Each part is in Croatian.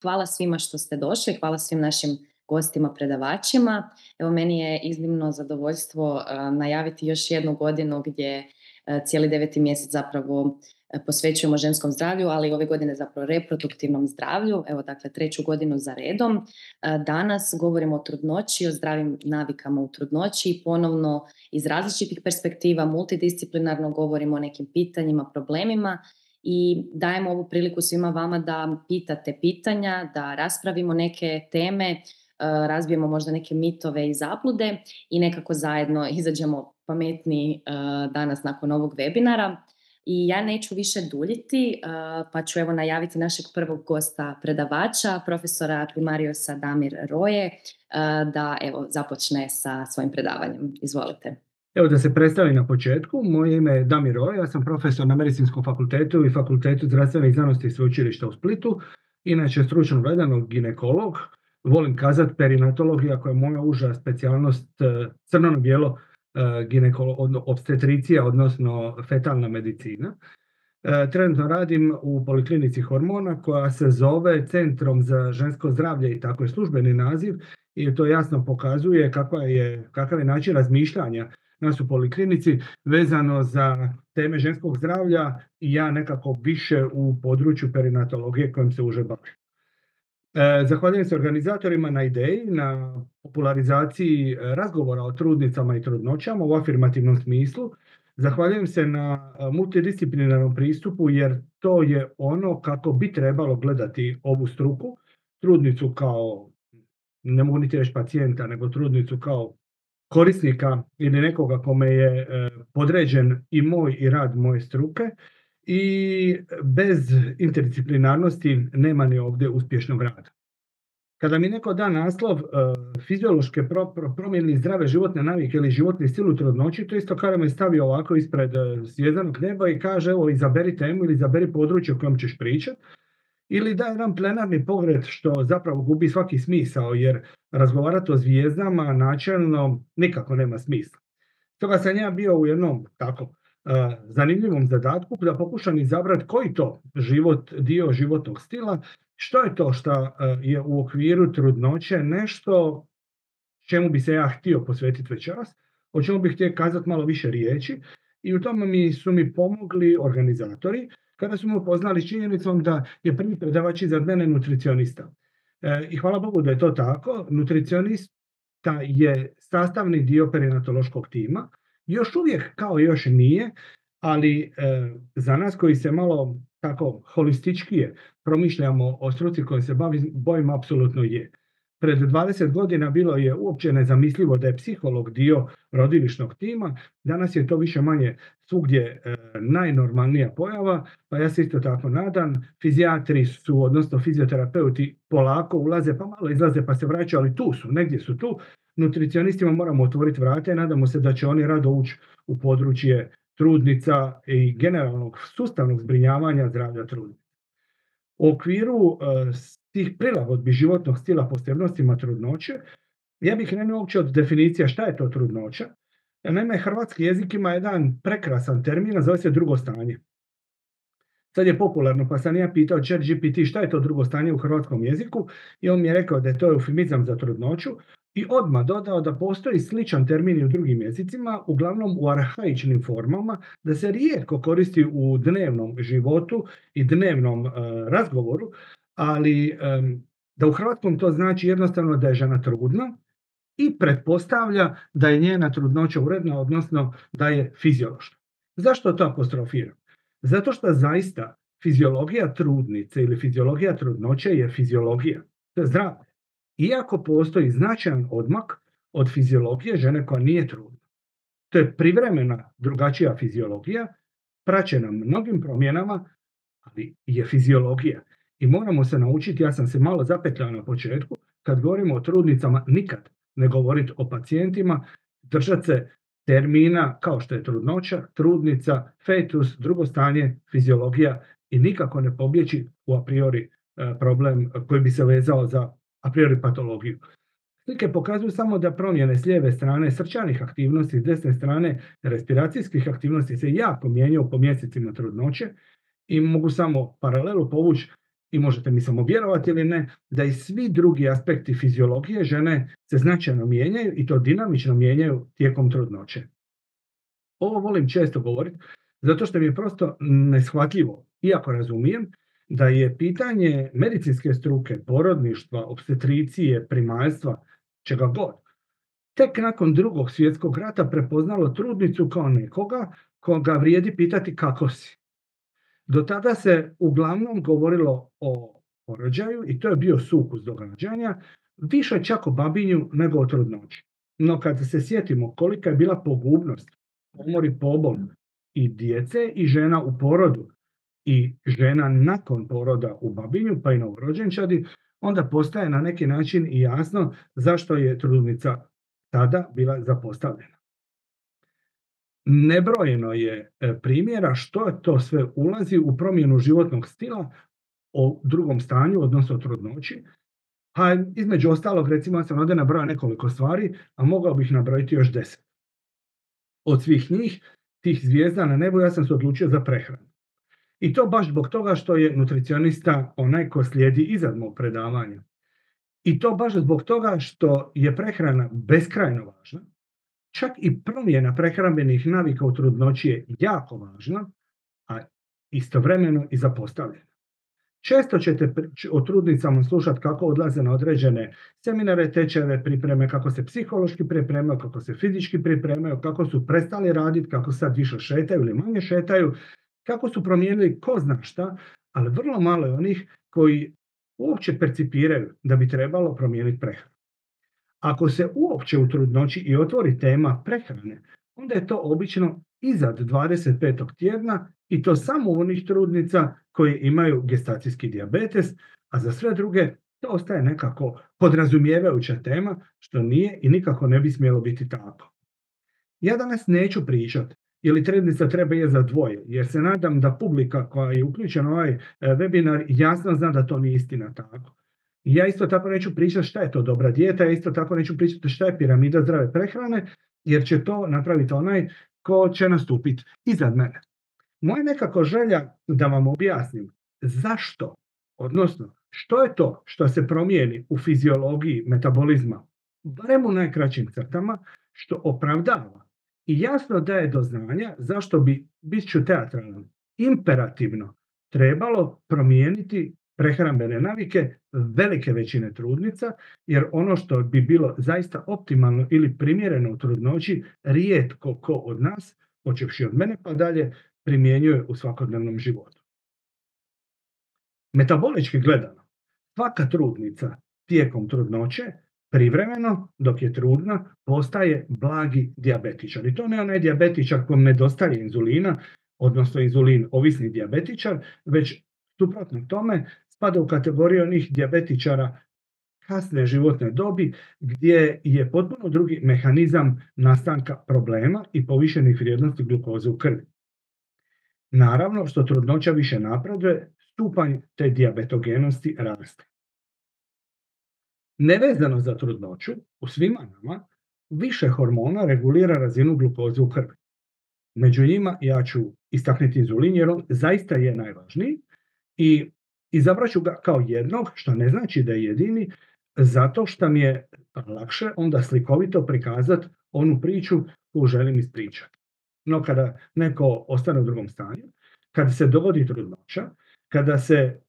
Hvala svima što ste došli, hvala svim našim gostima, predavačima. Evo, meni je iznimno zadovoljstvo najaviti još jednu godinu gdje cijeli 9. mjesec zapravo posvećujemo ženskom zdravlju, ali ove godine zapravo reproduktivnom zdravlju. Evo, dakle, 3. godinu za redom. Danas govorimo o trudnoći, o zdravim navikama u trudnoći i ponovno iz različitih perspektiva, multidisciplinarno govorimo o nekim pitanjima, problemima i dajemo ovu priliku svima vama da pitate pitanja, da raspravimo neke teme, razbijemo možda neke mitove i zablude i nekako zajedno izađemo pametniji danas nakon ovog webinara. I ja neću više duljiti, pa ću evo najaviti našeg prvog gosta predavača, profesora primariosa Damir Roje, da evo započne sa svojim predavanjem. Izvolite. Evo da se predstavim na početku, moje ime je Damir Roje, ja sam profesor na Medicinskom fakultetu i Fakultetu zdravstvenih znanosti i sveučilišta u Splitu, inače stručno gledano ginekolog, volim kazati perinatolog, iako je moja uža specijalnost crno-bijelo opstetricija, odnosno fetalna medicina. Trenutno radim u Poliklinici Hormona koja se zove Centrom za žensko zdravlje i tako je službeni naziv i to jasno pokazuje kakav je način razmišljanja nas u poliklinici vezano za teme ženskog zdravlja i ja nekako više u području perinatologije kojim se uže bavim. Zahvaljujem se organizatorima na ideji, na popularizaciji razgovora o trudnicama i trudnoćama u afirmativnom smislu. Zahvaljujem se na multidisciplinarnom pristupu jer to je ono kako bi trebalo gledati ovu struku. Trudnicu kao, ne mogu niti reći pacijenta, nego trudnicu kao korisnika ili nekoga kome je podređen i moj i rad moje struke i bez interdisciplinarnosti nema ni ovdje uspješnog rada. Kada mi neko da naslov fiziološke promjene zdrave životne navike ili životni stil u trudnoći, to isto kada me stavi ovako ispred zvjezdanog neba i kaže evo izaberi temu ili izaberi područje o kojem ćeš pričati. Ili da jedan plenarni pogled što zapravo gubi svaki smisao jer razgovarati o zvijezdama načelno nikako nema smisla. Stoga sam ja bio u jednom tako zanimljivom zadatku da pokušam izabrati koji to dio životnog stila, što je to što je u okviru trudnoće nešto čemu bi se ja htio posvetiti večeras, o čemu bih htio kazati malo više riječi i u tome su mi pomogli organizatori kada su me upoznali s činjenicom da je prvi predavač iza mene nutricionista. I hvala Bogu da je to tako. Nutricionista je sastavni dio perinatološkog tima. Još uvijek kao još nije, ali za nas koji se malo tako holističkije promišljamo o struci kojom se bavimo, apsolutno je. Pred 20 godina bilo je uopće nezamislivo da je psiholog dio rodilišnog tima, danas je to više manje svugdje najnormalnija pojava, pa ja se isto tako nadam. Fizijatri su, odnosno fizioterapeuti polako ulaze, pa malo izlaze pa se vraćaju, ali tu su, negdje su tu. Nutricionistima moramo otvoriti vrate i nadamo se da će oni rado ući u područje trudnica i generalnog sustavnog zbrinjavanja zdravlja trudnica. U okviru tih prilagodbi životnog stila posebnostima trudnoće, ja bih krenuo uopće od definicija šta je to trudnoća. Naime, hrvatski jezik ima jedan prekrasan termin, a zove se drugo stanje. Sad je popularno, pa sam ja pitao ChatGPT šta je to drugo stanje u hrvatskom jeziku i on mi je rekao da je to eufemizam za trudnoću i odmah dodao da postoji sličan termin i u drugim jezicima, uglavnom u arhaičnim formama, da se rijetko koristi u dnevnom životu i dnevnom razgovoru, ali da u hrvatskom to znači jednostavno da je žena trudna i pretpostavlja da je njena trudnoća uredna, odnosno da je fiziološka. Zašto to apostrofiram? Zato što zaista fiziologija trudnice ili fiziologija trudnoće je fiziologija, to je zdravlje. Iako postoji značajan odmak od fiziologije žene koja nije trudna. To je privremena drugačija fiziologija, praćena mnogim promjenama, ali je fiziologija. I moramo se naučiti, ja sam se malo zapetljao na početku, kad govorimo o trudnicama, nikad ne govoriti o pacijentima, držati se termina kao što je trudnoća, trudnica, fetus, drugo stanje, fiziologija i nikako ne pobjeći u a priori problem koji bi se vezao za a priori patologiju. Slike pokazuju samo da promjene s lijeve strane srčanih aktivnosti, s desne strane respiracijskih aktivnosti se jako mijenjaju po mjesecima trudnoće i mogu samo paralelu povući i možete mi samo vjerovati ili ne, da i svi drugi aspekti fiziologije žene se značajno mijenjaju i to dinamično mijenjaju tijekom trudnoće. Ovo volim često govoriti, zato što mi je prosto neshvatljivo, iako razumijem, da je pitanje medicinske struke, porodništva, opstetricije, primaljstva, čega god, tek nakon Drugog svjetskog rata prepoznalo trudnicu kao nekoga koga vrijedi pitati kako si. Do tada se uglavnom govorilo o porođaju i to je bio sukus događanja, više čak o babinju nego o trudnoći. No kad se sjetimo kolika je bila pogubnost, pomor i pobol i djece i žena u porodu i žena nakon poroda u babinju pa i novorođenčadi, onda postaje na neki način i jasno zašto je trudnica tada bila zapostavljena. Nebrojeno je primjera što je to sve ulazi u promjenu životnog stila o drugom stanju, odnosno trudnoći. A između ostalog, recimo, ja sam ovdje nabrojao nekoliko stvari, a mogao bih nabrojiti još 10. Od svih njih, tih zvijezda na nebu, ja sam se odlučio za prehranu. I to baš zbog toga što je nutricionista onaj ko slijedi iza mog predavanja. I to baš zbog toga što je prehrana beskrajno važna. Čak i promjena prehrambenih navika u trudnoći je jako važna, a istovremeno i zapostavljena. Često ćete o trudnicama slušati kako odlaze na određene seminare, tečajeve, pripreme, kako se psihološki pripremaju, kako se fizički pripremaju, kako su prestali raditi, kako sad više šetaju ili manje šetaju, kako su promijenili ko zna šta, ali vrlo malo je onih koji uopće percipiraju da bi trebalo promijeniti prehranu. Ako se uopće u trudnoći i otvori tema prehrane, onda je to obično iznad 25. tjedna i to samo onih trudnica koje imaju gestacijski dijabetes, a za sve druge to ostaje nekako podrazumijevajuća tema, što nije i nikako ne bi smjelo biti tako. Ja danas neću pričati je li trudnica treba jesti za dvoje, jer se nadam da publika koja je uključena u ovaj webinar jasno zna da to nije istina tako. Ja isto tako neću pričati šta je to dobra dijeta, ja isto tako neću pričati šta je piramida zdrave prehrane, jer će to napraviti onaj ko će nastupiti iznad mene. Moja nekako želja da vam objasnim zašto, odnosno što je to što se promijeni u fiziologiji metabolizma, barem u najkraćim crtama, što opravdava i jasno daje do znanja zašto bi, bit ću teatralan, imperativno trebalo promijeniti prehrambene navike velike većine trudnica, jer ono što bi bilo zaista optimalno ili primjereno u trudnoći, rijetko ko od nas, počevši od mene pa dalje, primjenjuje u svakodnevnom životu. Metabolički gledano, svaka trudnica tijekom trudnoće privremeno, dok je trudna, postaje blagi dijabetičar. I to ne onaj dijabetičar kojem nedostaje inzulina, odnosno inzulin ovisni dijabetičar, već suprotno tome spada u kategoriju onih dijabetičara kasne životne dobi gdje je potpuno drugi mehanizam nastanka problema i povišenih vrijednosti glukoze u krvi. Naravno, što trudnoća više napreduje, stupanj te dijabetogenosti raste. Nevezano za trudnoću, u svima nama, više hormona regulira razinu glukoze u krvi. Među njima ja ću istaknuti inzulin jer on zaista je najvažniji i izabrat ću ga kao jednog, što ne znači da je jedini, zato što mi je lakše onda slikovito prikazati onu priču koju želim ispričati. No kada neko ostane u drugom stanju, kada se dogodi trudnoća, kada se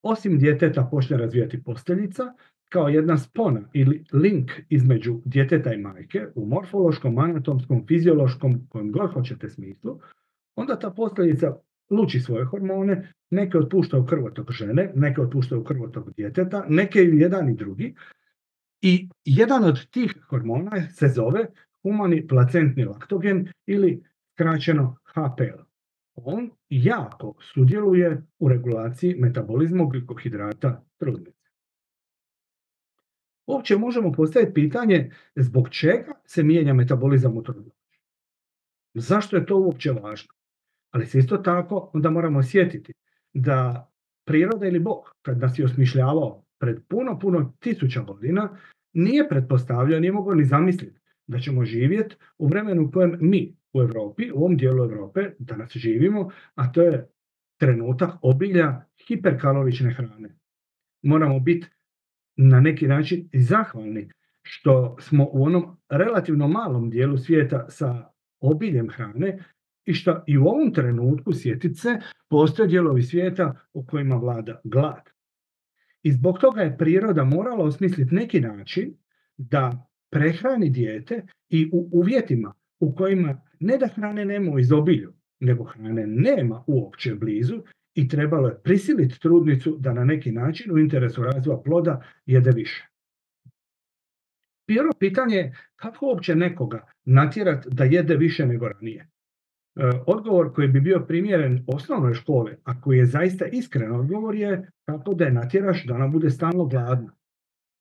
osim djeteta počne razvijati posteljica, kao jedna spona ili link između djeteta i majke u morfološkom, anatomskom, fiziološkom, kojem god hoćete smislu, onda ta posteljica luči svoje hormone, neke otpušta u krvotok žene, neke otpušta u krvotok djeteta, neke i jedan i drugi. I jedan od tih hormona se zove humani placentni laktogen ili skraćeno HPL. On jako sudjeluje u regulaciji metabolizma ugljikohidrata trudnice. Uopće možemo postaviti pitanje zbog čega se mijenja metabolizam u trudnoći. Zašto je to uopće važno? Ali se isto tako onda moramo sjetiti da priroda ili Bog, kad nas je osmišljavao pred puno tisuća godina, nije pretpostavljao, nije mogao ni zamisliti da ćemo živjeti u vremenu u kojem mi u Europi, u ovom dijelu Europe, danas živimo, a to je trenutak obilja hiperkalorične hrane. Moramo biti na neki način i zahvalni što smo u onom relativno malom dijelu svijeta sa obiljem hrane i što i u ovom trenutku, sjetit se, postoje dijelovi svijeta u kojima vlada glad. I zbog toga je priroda morala osmisliti neki način da prehrani dijete i u uvjetima u kojima ne da hrane nema u izobilju, nego hrane nema uopće blizu i trebalo je prisiliti trudnicu da na neki način u interesu razvoja ploda jede više. Prvo pitanje je kako uopće nekoga natjerati da jede više nego ranije. Odgovor koji bi bio primjeren osnovnoj školi, a koji je zaista iskren odgovor je kako da je natjeraš da ona bude stalno gladna.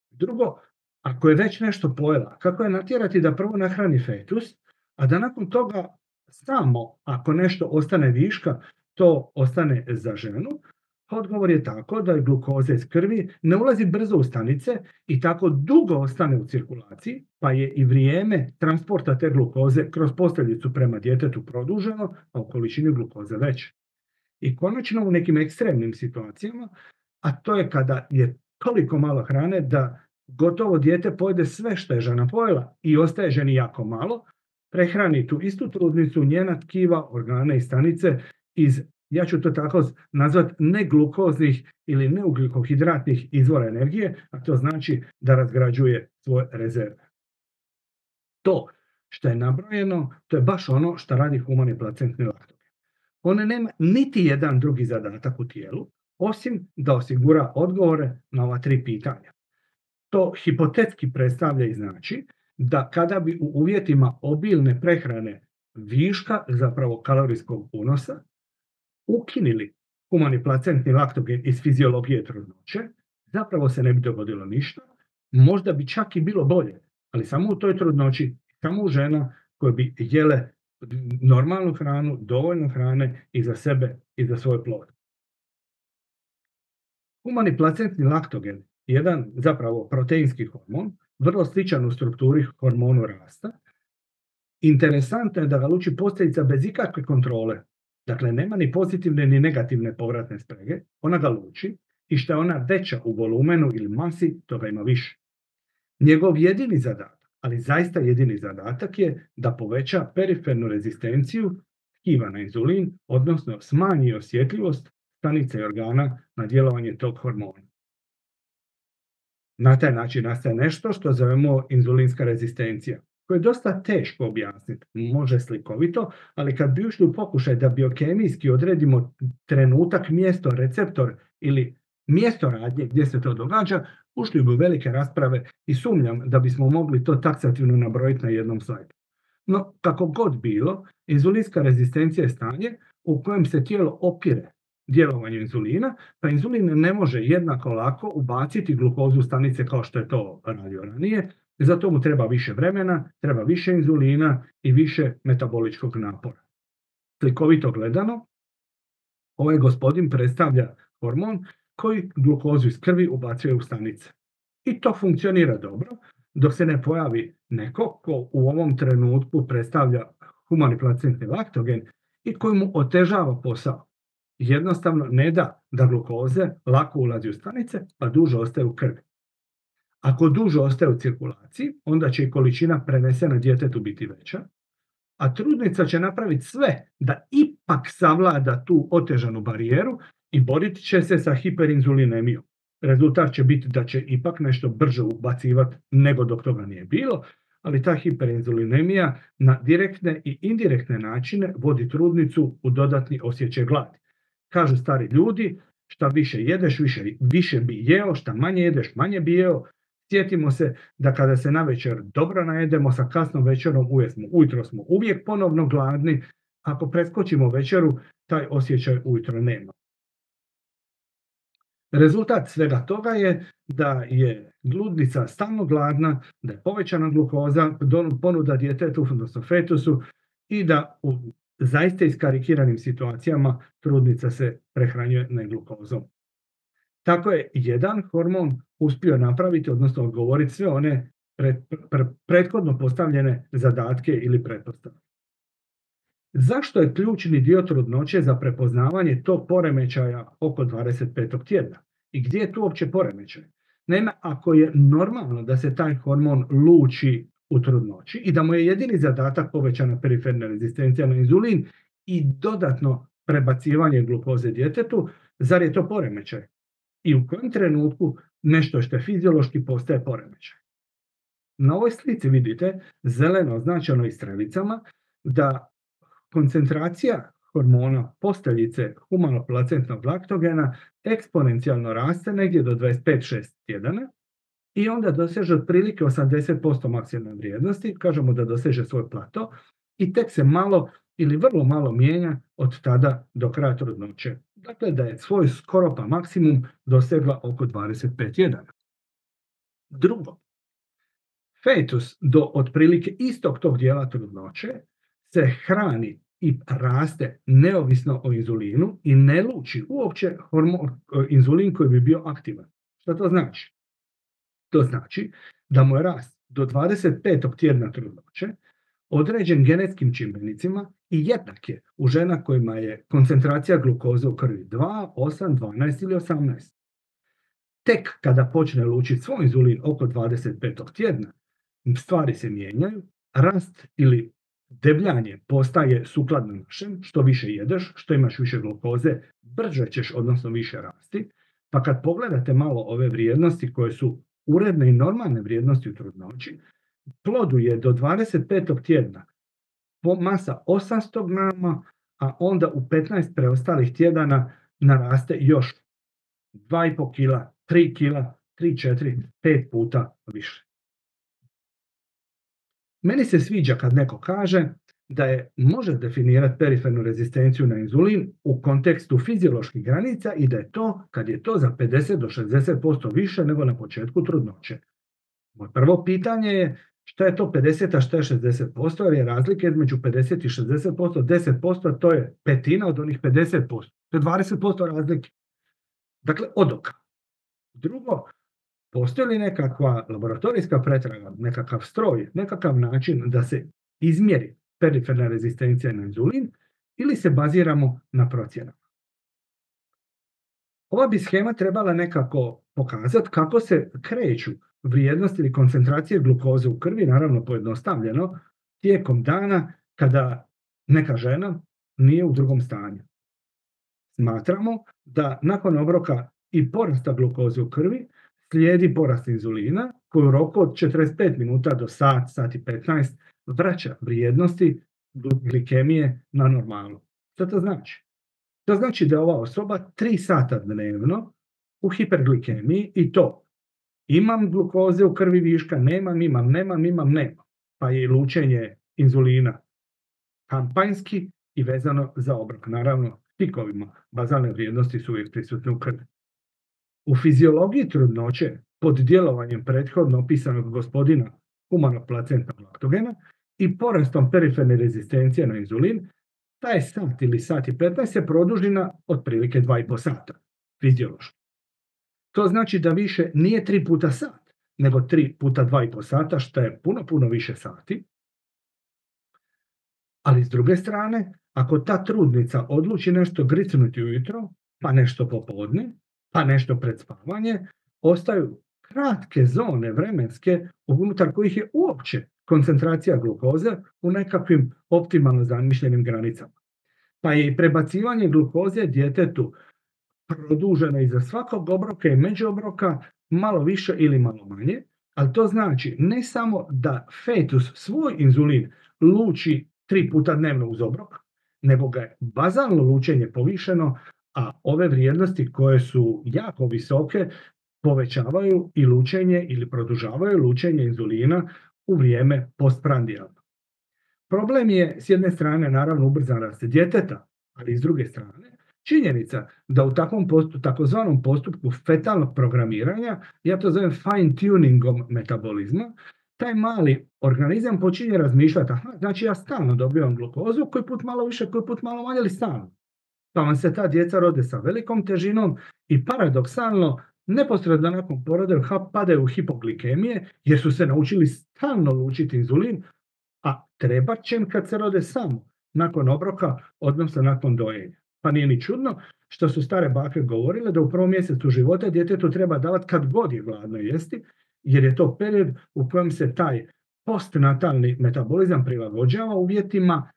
Drugo, ako je već nešto pojela, kako je natjerati da prvo nahrani fetus, a da nakon toga samo, ako nešto ostane viška, to ostane za ženu. Odgovor je tako da je glukoza iz krvi ne ulazi brzo u stanice i tako dugo ostane u cirkulaciji, pa je i vrijeme transporta te glukoze kroz posteljicu prema djetetu produženo, a u količini glukoze veće. I konačno u nekim ekstremnim situacijama, a to je kada je toliko malo hrane da gotovo dijete pojede sve što je žena pojela i ostaje ženi jako malo, prehrani tu istu trudnicu, njena tkiva, organe i stanice iz, ja ću to tako nazvati, neglukoznih ili neugljikohidratnih izvora energije, a to znači da razgrađuje svoje rezerve. To što je nabrojeno, to je baš ono što radi humani placentni laktogen. On nema niti jedan drugi zadatak u tijelu, osim da osigura odgovore na ova 3 pitanja. To hipotetski predstavlja i znači da kada bi u uvjetima obilne prehrane viška, zapravo kalorijskog unosa, ukinuli humani placentni laktogen iz fiziologije trudnoće, zapravo se ne bi dogodilo ništa, možda bi čak i bilo bolje, ali samo u toj trudnoći, samo u žena koje bi jele normalnu hranu, dovoljno hrane i za sebe i za svoj plod. Humani placentni laktogen, jedan zapravo proteinski hormon, vrlo sličan u strukturi hormonu rasta. Interesantno je da ga luči posljedica bez ikakve kontrole. Dakle, nema ni pozitivne ni negativne povratne sprege, ona ga luči i što je ona veća u volumenu ili masi, toga ima više. Njegov jedini zadatak, ali zaista jedini zadatak je da poveća perifernu rezistenciju tkiva na inzulin, odnosno smanji osjetljivost stanice i organa na djelovanje tog hormona. Na taj način nastaje nešto što zovemo inzulinska rezistencija, koje je dosta teško objasniti, može slikovito, ali kad bi ušli u pokušaj da biokemijski odredimo trenutak, mjesto, receptor ili mjesto radnje gdje se to događa, ušli bi u velike rasprave i sumnjam da bismo mogli to taksativno nabrojiti na jednom slajdu. No, kako god bilo, inzulinska rezistencija je stanje u kojem se tijelo opire djelovanju inzulina, pa inzulin ne može jednako lako ubaciti glukozu u stanice kao što je to radio ranije, zato mu treba više vremena, treba više inzulina i više metaboličkog napora. Slikovito gledano, ovaj gospodin predstavlja hormon koji glukozu iz krvi ubacuje u stanice. I to funkcionira dobro, dok se ne pojavi neko ko u ovom trenutku predstavlja humani placentni laktogen i koji mu otežava posao. Jednostavno ne da glukoze lako ulazi u stanice, pa duže ostaje u krvi. Ako duže ostaje u cirkulaciji, onda će i količina prenesena djetetu biti veća, a trudnica će napraviti sve da ipak savlada tu otežanu barijeru i boriti će se sa hiperinzulinemijom. Rezultat će biti da će ipak nešto brže ubacivati nego dok toga nije bilo, ali ta hiperinzulinemija na direktne i indirektne načine vodi trudnicu u dodatni osjećaj gladi. Kažu stari ljudi, šta više jedeš, više bi jeo, šta manje jedeš, manje bi jeo. Sjetimo se da kada se navečer dobro najedemo, sa kasnom večerom ujutro smo uvijek ponovno gladni. Ako preskočimo večeru, taj osjećaj ujutro nema. Rezultat svega toga je da je gludnica stalno gladna, da je povećana glukoza, ponuda djetetu, odnosno fetusu, i da u zaista iskarikiranim situacijama trudnica se prehranjuje neglukozom. Tako je jedan hormon uspio napraviti, odnosno odgovoriti sve one prethodno postavljene zadatke ili pretpostavke. Zašto je ključni dio trudnoće za prepoznavanje tog poremećaja oko 25. tjedna? I gdje je tu uopće poremećaj? Naime, ako je normalno da se taj hormon luči u trudnoći i da mu je jedini zadatak povećana periferna rezistencija na inzulin i dodatno prebacivanje glukoze djetetu, zar je to poremećaj? I u kojem trenutku nešto što je fiziološki postaje poremećaj? Na ovoj slici vidite zeleno označeno i strelicama da koncentracija hormona posteljice humanoplacentnog laktogena eksponencijalno raste negdje do 25-6 tjedana i onda doseže otprilike 80% maksimalne vrijednosti, kažemo da doseže svoj plato i tek se malo ili vrlo malo mijenja od tada do kraja trudnoće. Dakle, da je svoj skoro pa maksimum dosegla oko 25 tjedana. Drugo, fetus do otprilike istog tog dijela trudnoće se hrani i raste neovisno o inzulinu i ne luči uopće inzulin koji bi bio aktivan. Što to znači? To znači da mu je rast do 25. tjedna trudnoće određen genetskim čimbenicima i jednak je u žena kojima je koncentracija glukoze u krvi 2, 8, 12 ili 18. Tek kada počne lučiti svoj inzulin oko 25. tjedna, stvari se mijenjaju, rast ili debljanje postaje sukladno našem, što više jedeš, što imaš više glukoze, brže ćeš, odnosno više rasti, pa kad pogledate malo ove vrijednosti koje su uredne i normalne vrijednosti u trudnoći, plodu je do 25. tjedna masa 800 grama, a onda u 15 preostalih tjedana naraste još 2,5 kila, 3 kila, 3, 4, 5 puta više. Meni se sviđa kad neko kaže da može definirati perifernu rezistenciju na inzulin u kontekstu fizioloških granica i da je to kad je to za 50 do 60% više nego na početku trudnoće. Moje prvo pitanje je što je to 50, a što je 60%, jer je razlika između 50 i 60%, 10%, to je petina od onih 50%. To je 20% razlike. Dakle, odoka. Drugo, postoji li nekakva laboratorijska pretraga, nekakav stroj, nekakav način da se izmjeri periferna rezistencija na inzulin ili se baziramo na procjenama? Ova bi shema trebala nekako pokazati kako se kreću vrijednosti ili koncentracije glukoze u krvi, naravno pojednostavljeno, tijekom dana kada neka žena nije u drugom stanju. Smatramo da nakon obroka i porasta glukoze u krvi slijedi porast inzulina koji u roku od 45 minuta do sat i 15 vraća vrijednosti glikemije na normalnu. Što to znači? To znači da je ova osoba 3 sata dnevno u hiperglikemiji i to imam glukoze u krvi viška, nemam, pa je i lučenje inzulina kampanjski i vezano za obrok. Naravno, pikovima bazalne vrijednosti su uvijek prisutne u krvi. U fiziologiji trudnoće pod djelovanjem prethodno opisanog gospodina humanoplacentnog laktogena i porastom periferne rezistencije na inzulin, taj sat ili sat i 15 se produži na otprilike 2,5 sata fiziološki. To znači da više nije 3 puta sat, nego 3 puta 2,5 sata, što je puno više sati. Ali s druge strane, ako ta trudnica odluči nešto gricnuti ujutro, pa nešto popodne, pa nešto pred spavanje, ostaju kratke zone vremenske unutar kojih je uopće koncentracija glukoze u nekakvim optimalno zamišljenim granicama. Pa je i prebacivanje glukoze djetetu produženo iza svakog obroka i međuobroka malo više ili malo manje, ali to znači ne samo da fetus svoj inzulin luči 3 puta dnevno uz obrok, nego ga je bazalno lučenje povišeno, a ove vrijednosti koje su jako visoke povećavaju i lučenje ili produžavaju lučenje inzulina u vrijeme postprandijalno. Problem je s jedne strane naravno ubrzan rast djeteta, ali s druge strane činjenica da u takvom takozvanom postupku fetalnog programiranja, ja to zovem fine tuningom metabolizma, taj mali organizam počinje razmišljati, znači ja stalno dobivam glukozu, koji put malo više, koji put malo manje, ali stalno. Pa vam se ta djeca rode sa velikom težinom i paradoksalno neposredno nakon poroda padaju u hipoglikemije jer su se naučili stalno lučiti inzulin, a treba će im kad se rode samo. nakon obroka, odnosno nakon dojenja. Pa nije ni čudno što su stare bake govorile da u prvom mjesecu života djetetu treba davati kad god je gladno jesti, jer je to period u kojem se taj postnatalni metabolizam prilagođava uvjetima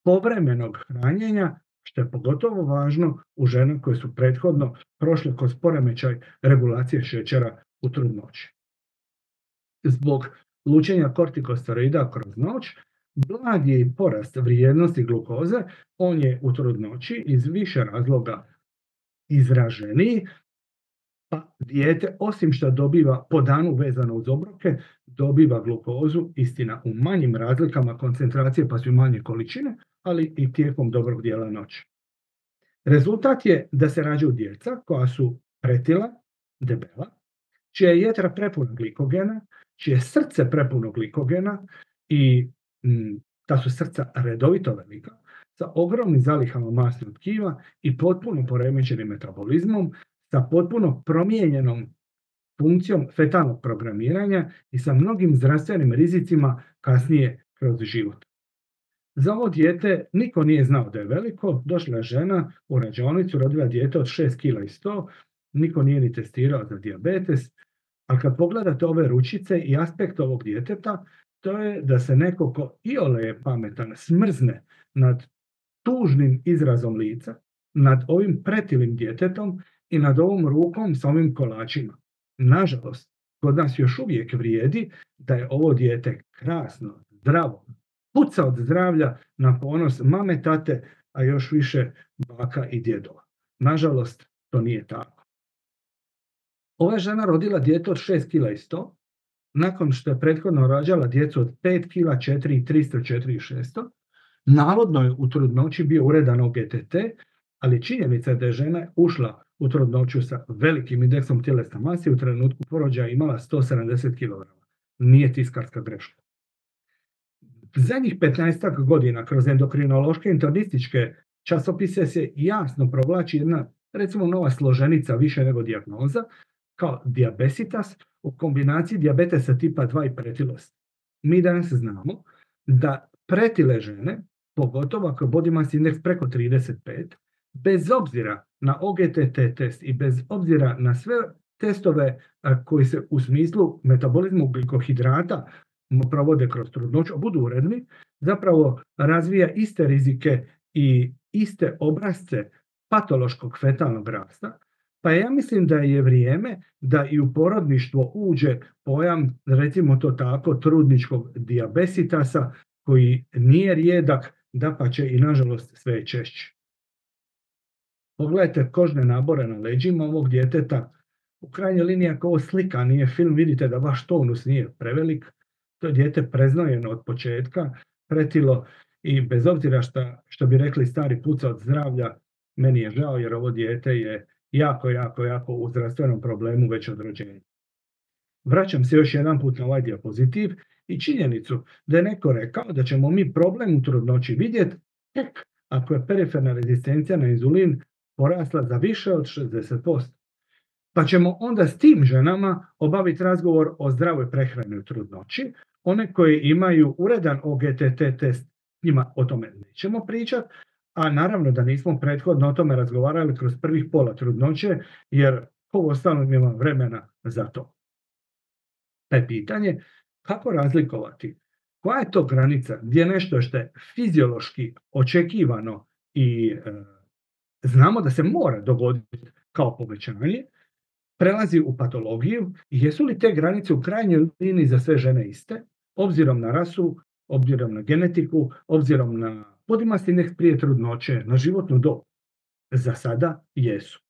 povremenog hranjenja, što je pogotovo važno u žene koje su prethodno prošle kroz poremećaj regulacije šećera u trudnoći. Zbog lučenja kortikosteroida kroz noć, blag je i porast vrijednosti glukoze, on je u trudnoći iz više razloga izraženiji, pa dijete, osim što dobiva po danu vezano uz obroke, dobiva glukozu, istina u manjim razlikama koncentracije pa su i manje količine, ali i tijekom dobrog dijela noći. Rezultat je da se rađaju djeca koja su pretila, debela, čija je jetra prepuna glikogena, čije je srce prepuno glikogena i ta su srca redovito velika, sa ogromnim zalihama masnog tkiva i potpuno poremećenim metabolizmom, sa potpuno promijenjenom funkcijom fetalnog programiranja i sa mnogim zdravstvenim rizicima kasnije kroz život. Za ovo dijete niko nije znao da je veliko, došla je žena u rađaonicu, rodila dijete od 6 kg i 100, niko nije ni testirao za dijabetes, ali kad pogledate ove ručice i aspekt ovog djeteta, to je da se neko ko iole je pametan smrzne nad tužnim izrazom lica, nad ovim pretilim djetetom i nad ovom rukom sa ovim kolačima. Nažalost, kod nas još uvijek vrijedi da je ovo dijete krasno, zdravo, puca od zdravlja na ponos mame, tate, a još više baka i djedova. Nažalost, to nije tako. Ova je žena rodila dijete od 6 kg i 100, nakon što je prethodno rađala djecu od 5 kg, 4 i 300, 4 i 600. Navodno je u trudnoći bio uredan OGTT, ali činjenica je da je žena ušla u trudnoću sa velikim indeksom tjelesne mase, u trenutku porođaja imala 170 kg. Nije tiskarska greška. Zadnjih 15 godina kroz endokrinološke internističke časopise se jasno provlači jedna, recimo, nova složenica više nego dijagnoza, kao diabesitas u kombinaciji dijabetesa tipa 2 i pretilosti. Mi danas znamo da pretile žene, pogotovo ako je body mass index preko 35, bez obzira na OGTT test i bez obzira na sve testove koji se u smislu metabolizmu glikohidrata provode kroz trudnoću, budu uredni, zapravo razvija iste rizike i iste obrazce patološkog fetalnog rasta. Pa ja mislim da je vrijeme da i u porodništvo uđe pojam, recimo to tako, trudničkog dijabesitasa, koji nije rijedak, dapače i nažalost sve je češće. Pogledajte kožne nabore na leđima ovog djeteta. U krajnjoj liniji, ako ovo slika nije film, vidite da baš tonus nije prevelik. To je dijete preznojeno od početka, pretilo i bez obzira što bi rekli stari puca od zdravlja, meni je žao jer ovo dijete je jako u zdravstvenom problemu već od rođenja. Vraćam se još jedan put na ovaj dijapozitiv i činjenicu da je neko rekao da ćemo mi problem u trudnoći vidjeti tek ako je periferna rezistencija na inzulin porasla za više od 60%. Pa ćemo onda s tim ženama obaviti razgovor o zdravoj prehrani u trudnoći. One koje imaju uredan OGTT test, njima o tome nećemo pričati, a naravno da nismo prethodno o tome razgovarali kroz prvih pola trudnoće, jer ovo ostalo nema vremena za to. Pa je pitanje kako razlikovati koja je to granica gdje nešto što je fiziološki očekivano i znamo da se mora dogoditi kao povećanje, prelazi u patologiju i jesu li te granice u krajnjoj liniji za sve žene iste, obzirom na rasu, obzirom na genetiku, obzirom na body mass index prije trudnoće, na životnu dob. Za sada jesu.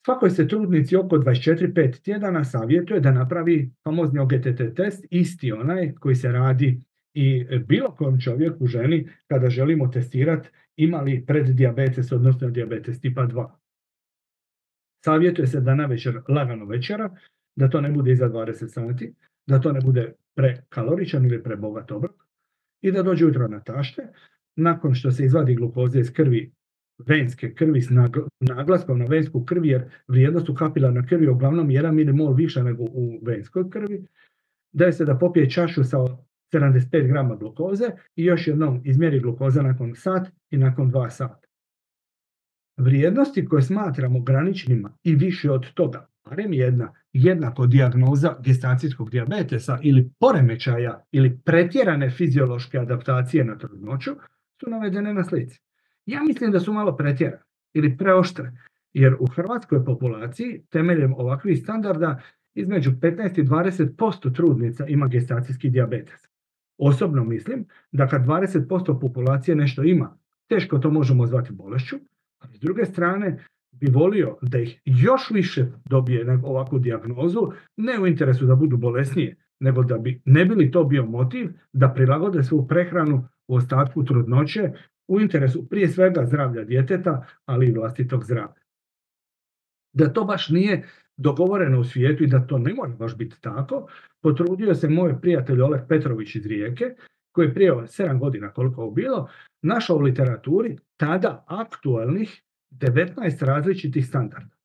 Svakoj se trudnici oko 24-5 tjedana savjetuje da napravi famozni OGTT test, isti onaj koji se radi i bilo kojem čovjeku, ženi, kada želimo testirati ima li preddijabetes, odnosno dijabetes tipa 2. Savjetuje se da navečer lagano večera, da to ne bude iza 20 sati, da to ne bude prekaloričan ili prebogat obrok i da dođe ujutro na tašte, nakon što se izvadi glukoza iz krvi, venske krvi s naglaskom na vensku krvi, jer vrijednost u kapilarnoj krvi je uglavnom 1 mmol više nego u venskoj krvi, daje se da popije čašu sa 75 grama glukoze i još jednom izmjeri glukoza nakon sat i nakon 2 sata. Vrijednosti koje smatramo graničnima i više od toga, barem jedna jednako dijagnoza gestacijskog dijabetesa ili poremećaja ili pretjerane fiziološke adaptacije na trudnoću, su navedene na slici. Ja mislim da su malo pretjerane ili preoštre, jer u hrvatskoj populaciji temeljem ovakvih standarda između 15 i 20% trudnica ima gestacijski dijabetes. Osobno mislim da kad 20% populacije nešto ima, teško to možemo zvati bolešću, ali s druge strane bi volio da ih još više dobije ovakvu dijagnozu, ne u interesu da budu bolesnije, nego da ne bi li to bio motiv da prilagode svoju prehranu u ostatku trudnoće u interesu prije svega zdravlja djeteta, ali i vlastitog zdravlja. Da to baš nije dogovoreno u svijetu i da to ne mora baš biti tako, potrudio se moj prijatelj Oleg Petrović iz Rijeke, koji je prije 7 godina, koliko je bilo, našao u literaturi tada aktualnih 19 različitih standarda.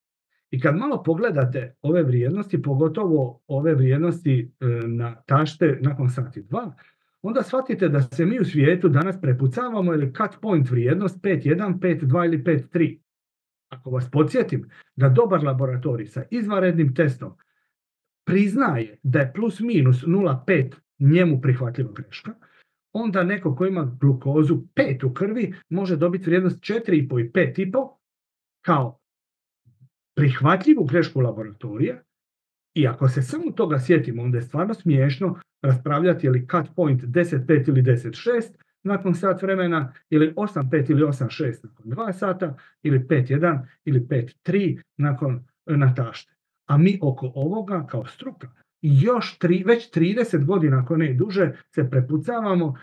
I kad malo pogledate ove vrijednosti, pogotovo ove vrijednosti na tašte nakon sati 2, onda shvatite da se mi u svijetu danas prepucavamo ili cut point vrijednost 5.1, 5.2 ili 5.3. Ako vas podsjetim da dobar laboratorij sa izvanrednim testom priznaje da je plus minus 0,5 njemu prihvatljiva greška, onda neko ko ima glukozu 5 u krvi može dobiti vrijednost 4,5 i 5,5 kao prihvatljivu grešku laboratorija. I ako se samo toga sjetimo, onda je stvarno smiješno raspravljati je li cut point 10,5 ili 10,6 nakon sat vremena, ili 8,5 ili 8,6 nakon 2 sata, ili 5,1 ili 5,3 na tašte. A mi oko ovoga kao struka još već 30 godina, ako ne i duže, se prepucavamo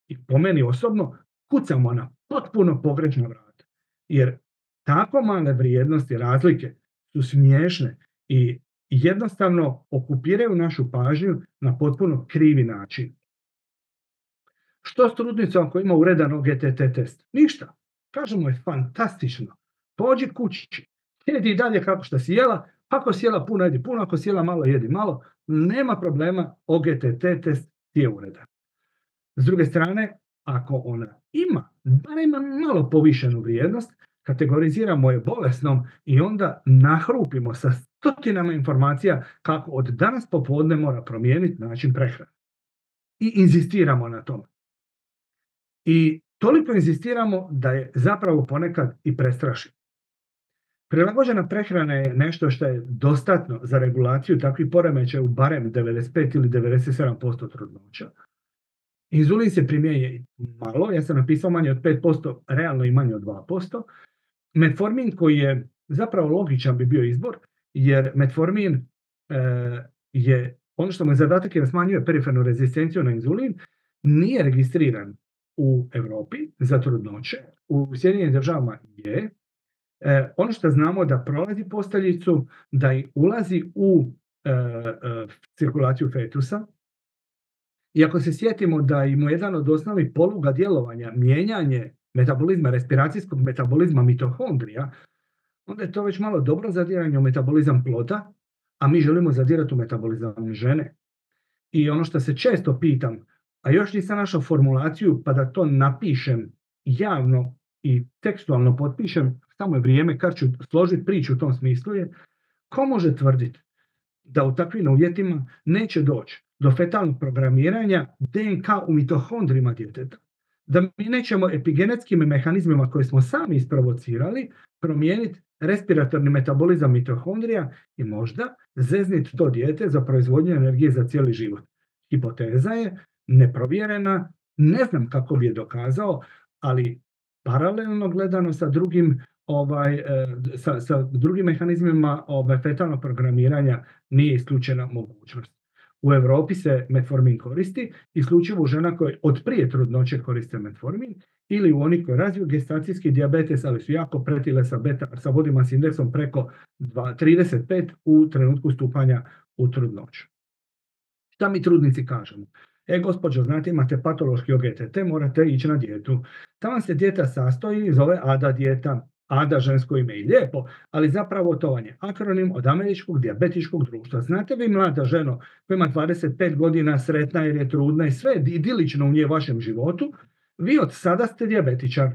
i po meni osobno kucamo na potpuno pogrešna vrata. Jer tako male vrijednosti razlike su smiješne i jednostavno okupiraju našu pažnju na potpuno krivi način. Što s trudnicom ako ima uredan OGTT test? Ništa. Kažemo je fantastično. Pođi kući. Jedi dalje kako što si jela. Ako si jela puno, jedi puno. Ako si jela malo, jedi malo. Nema problema. OGTT test je uredan. S druge strane, ako ona barem malo povišenu vrijednost, kategoriziramo je bolesnom i onda nahrupimo sa stotinama informacija kako od danas popodne mora promijeniti način prehrane. I inzistiramo na tome. I toliko inzistiramo da je zapravo ponekad i prestrašimo. Prilagođena prehrana je nešto što je dostatno za regulaciju takvih poremećaja u barem 95 ili 97% trudnoća. Inzulin se primjenjuje malo, ja sam napisao manje od 5%, realno i manje od 2%. Metformin koji je zapravo logičan bi bio izbor, jer metformin je ono što mu je zadatak je da smanjuje perifernu rezistenciju na inzulin, nije registriran u Europi za trudnoće, u Sjedinjenim državama je. Ono što znamo da prolazi posteljicu, da ulazi u cirkulaciju fetusa. I ako se sjetimo da ima jedan od osnovnih poluga djelovanja mijenjanje metabolizma, respiracijskog metabolizma mitohondrija, onda je to već malo dobro zadiranje u metabolizam ploda, a mi želimo zadirati u metabolizam žene. I ono što se često pitam, a još nisam našao formulaciju pa da to napišem javno i tekstualno potpišem, samo je vrijeme kad ću složiti priču u tom smislu je, ko može tvrditi da u takvim uvjetima neće doći do fetalnog programiranja DNK u mitohondrijima djeteta, da mi nećemo epigenetskim mehanizmima koje smo sami isprovocirali promijeniti respiratorni metabolizam mitohondrija i možda zezniti to dijete za proizvodnju energije za cijeli život. Hipoteza je neprovjerena, ne znam kako bi je dokazao, ali paralelno gledano sa drugim sa drugim mehanizmima fetalnog programiranja nije isključena mogućnost. U Europi se metformin koristi isključivo u žena koje od prije trudnoće koriste metformin ili u oni koji razviju gestacijski dijabetes, ali su jako pretile sa body mass indeksom preko 35 u trenutku stupanja u trudnoću. Šta mi trudnici kažemo? Gospođo, znate, imate patološki OGTT, morate ići na dijetu. Ta vam se dijeta sastoji, zove ADA dijeta, ADA žensko ime i lijepo, ali zapravo to vam je akronim od Američkog dijabetičkog društva. Znate vi, mlada ženo koja ima 25 godina, sretna jer je trudna i sve je idilično u nje vašem životu, vi od sada ste dijabetičar.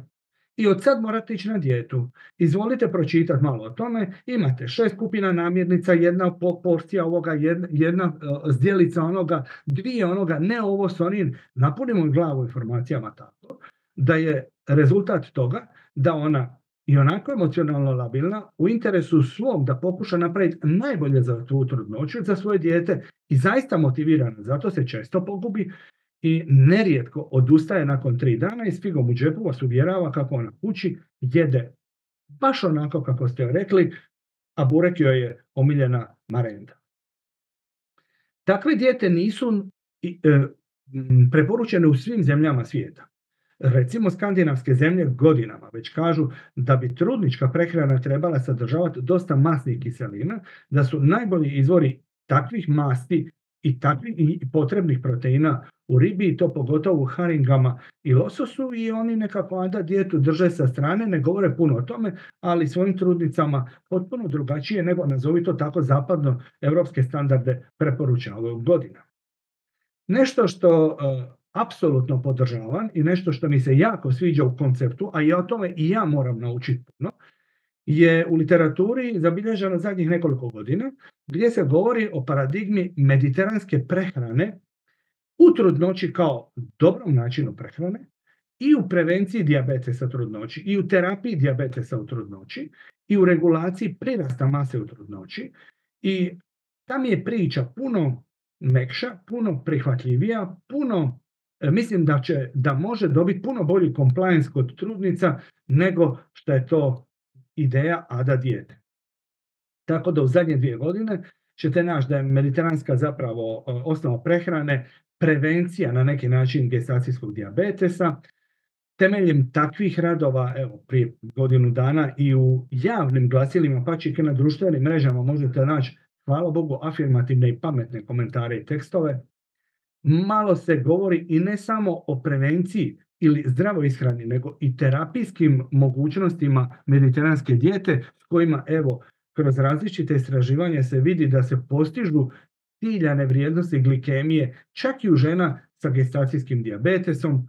I od sad morate ići na dijetu. Izvolite pročitati malo o tome. Imate 6 skupina namirnica, jedna porcija ovoga, jedna zdjelica onoga, 2 onoga, ne ovo s onim. Napunimo glavu informacijama tako da je rezultat toga da ona i onako emocionalno labilna, u interesu svom da pokuša napraviti najbolje za tu trudnoću, za svoje dijete i zaista motivirana, zato se često pogubi i nerijetko odustaje nakon 3 dana i s figom u džepu vas uvjerava kako ona kući jede baš onako kako ste joj rekli, a burek joj je omiljena marenda. Takve dijete nisu preporučene u svim zemljama svijeta. Recimo skandinavske zemlje godinama već kažu da bi trudnička prehrana trebala sadržavati dosta masnih kiselina, da su najbolji izvori takvih masti i takvih potrebnih proteina u ribi, i to pogotovo u haringama i lososu, i oni nekako onda dijetu drže sa strane, ne govore puno o tome, ali svojim trudnicama potpuno drugačije nego, nazovi to tako, zapadno europske standarde preporučavaju godinama. Nešto što apsolutno podržavam i nešto što mi se jako sviđa u konceptu, a ja o tome i ja moram naučiti puno, je u literaturi zabilježeno zadnjih nekoliko godina, gdje se govori o paradigmi mediteranske prehrane u trudnoći kao dobrom načinu prehrane i u prevenciji dijabetesa trudnoći, i u terapiji dijabetesa u trudnoći, i u regulaciji prirasta mase u trudnoći. I tam je priča puno mekša, puno prihvatljivija, mislim da može dobiti puno bolji compliance kod trudnica nego što je to ideja ADA dijete. Tako da u zadnje 2 godine ćete naći da je mediteranska zapravo osnova prehrane prevencija na neki način gestacijskog dijabetesa. Temeljem takvih radova, evo, prije godinu dana i u javnim glasilima, pa čak i na društvenim mrežama možete naći, hvala Bogu, afirmativne i pametne komentare i tekstove. Malo se govori i ne samo o prevenciji ili zdravoj ishrani, nego i terapijskim mogućnostima mediteranske dijete s kojima, evo, kroz različite istraživanja se vidi da se postižu ciljane vrijednosti glikemije čak i u žena sa gestacijskim dijabetesom.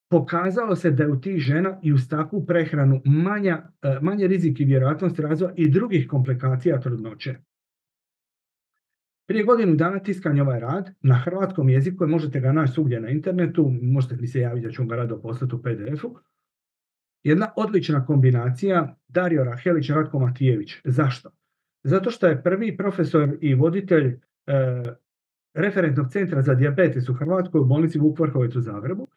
Pokazalo se da je u tih žena i uz takvu prehranu manje rizik i vjerojatnost razvoja i drugih komplikacija trudnoće. Prije godinu dana tiskan je ovaj rad na hrvatskom jeziku, možete ga naći svugdje na internetu, možete mi se javiti da ću ga rado poslati u PDF-u. Jedna odlična kombinacija Dario Rahelić, Ratko Matijević. Zašto? Zato što je prvi profesor i voditelj referentnog centra za dijabetes u Hrvatskoj u bolnici Vuk Vrhovec u Zagrebu,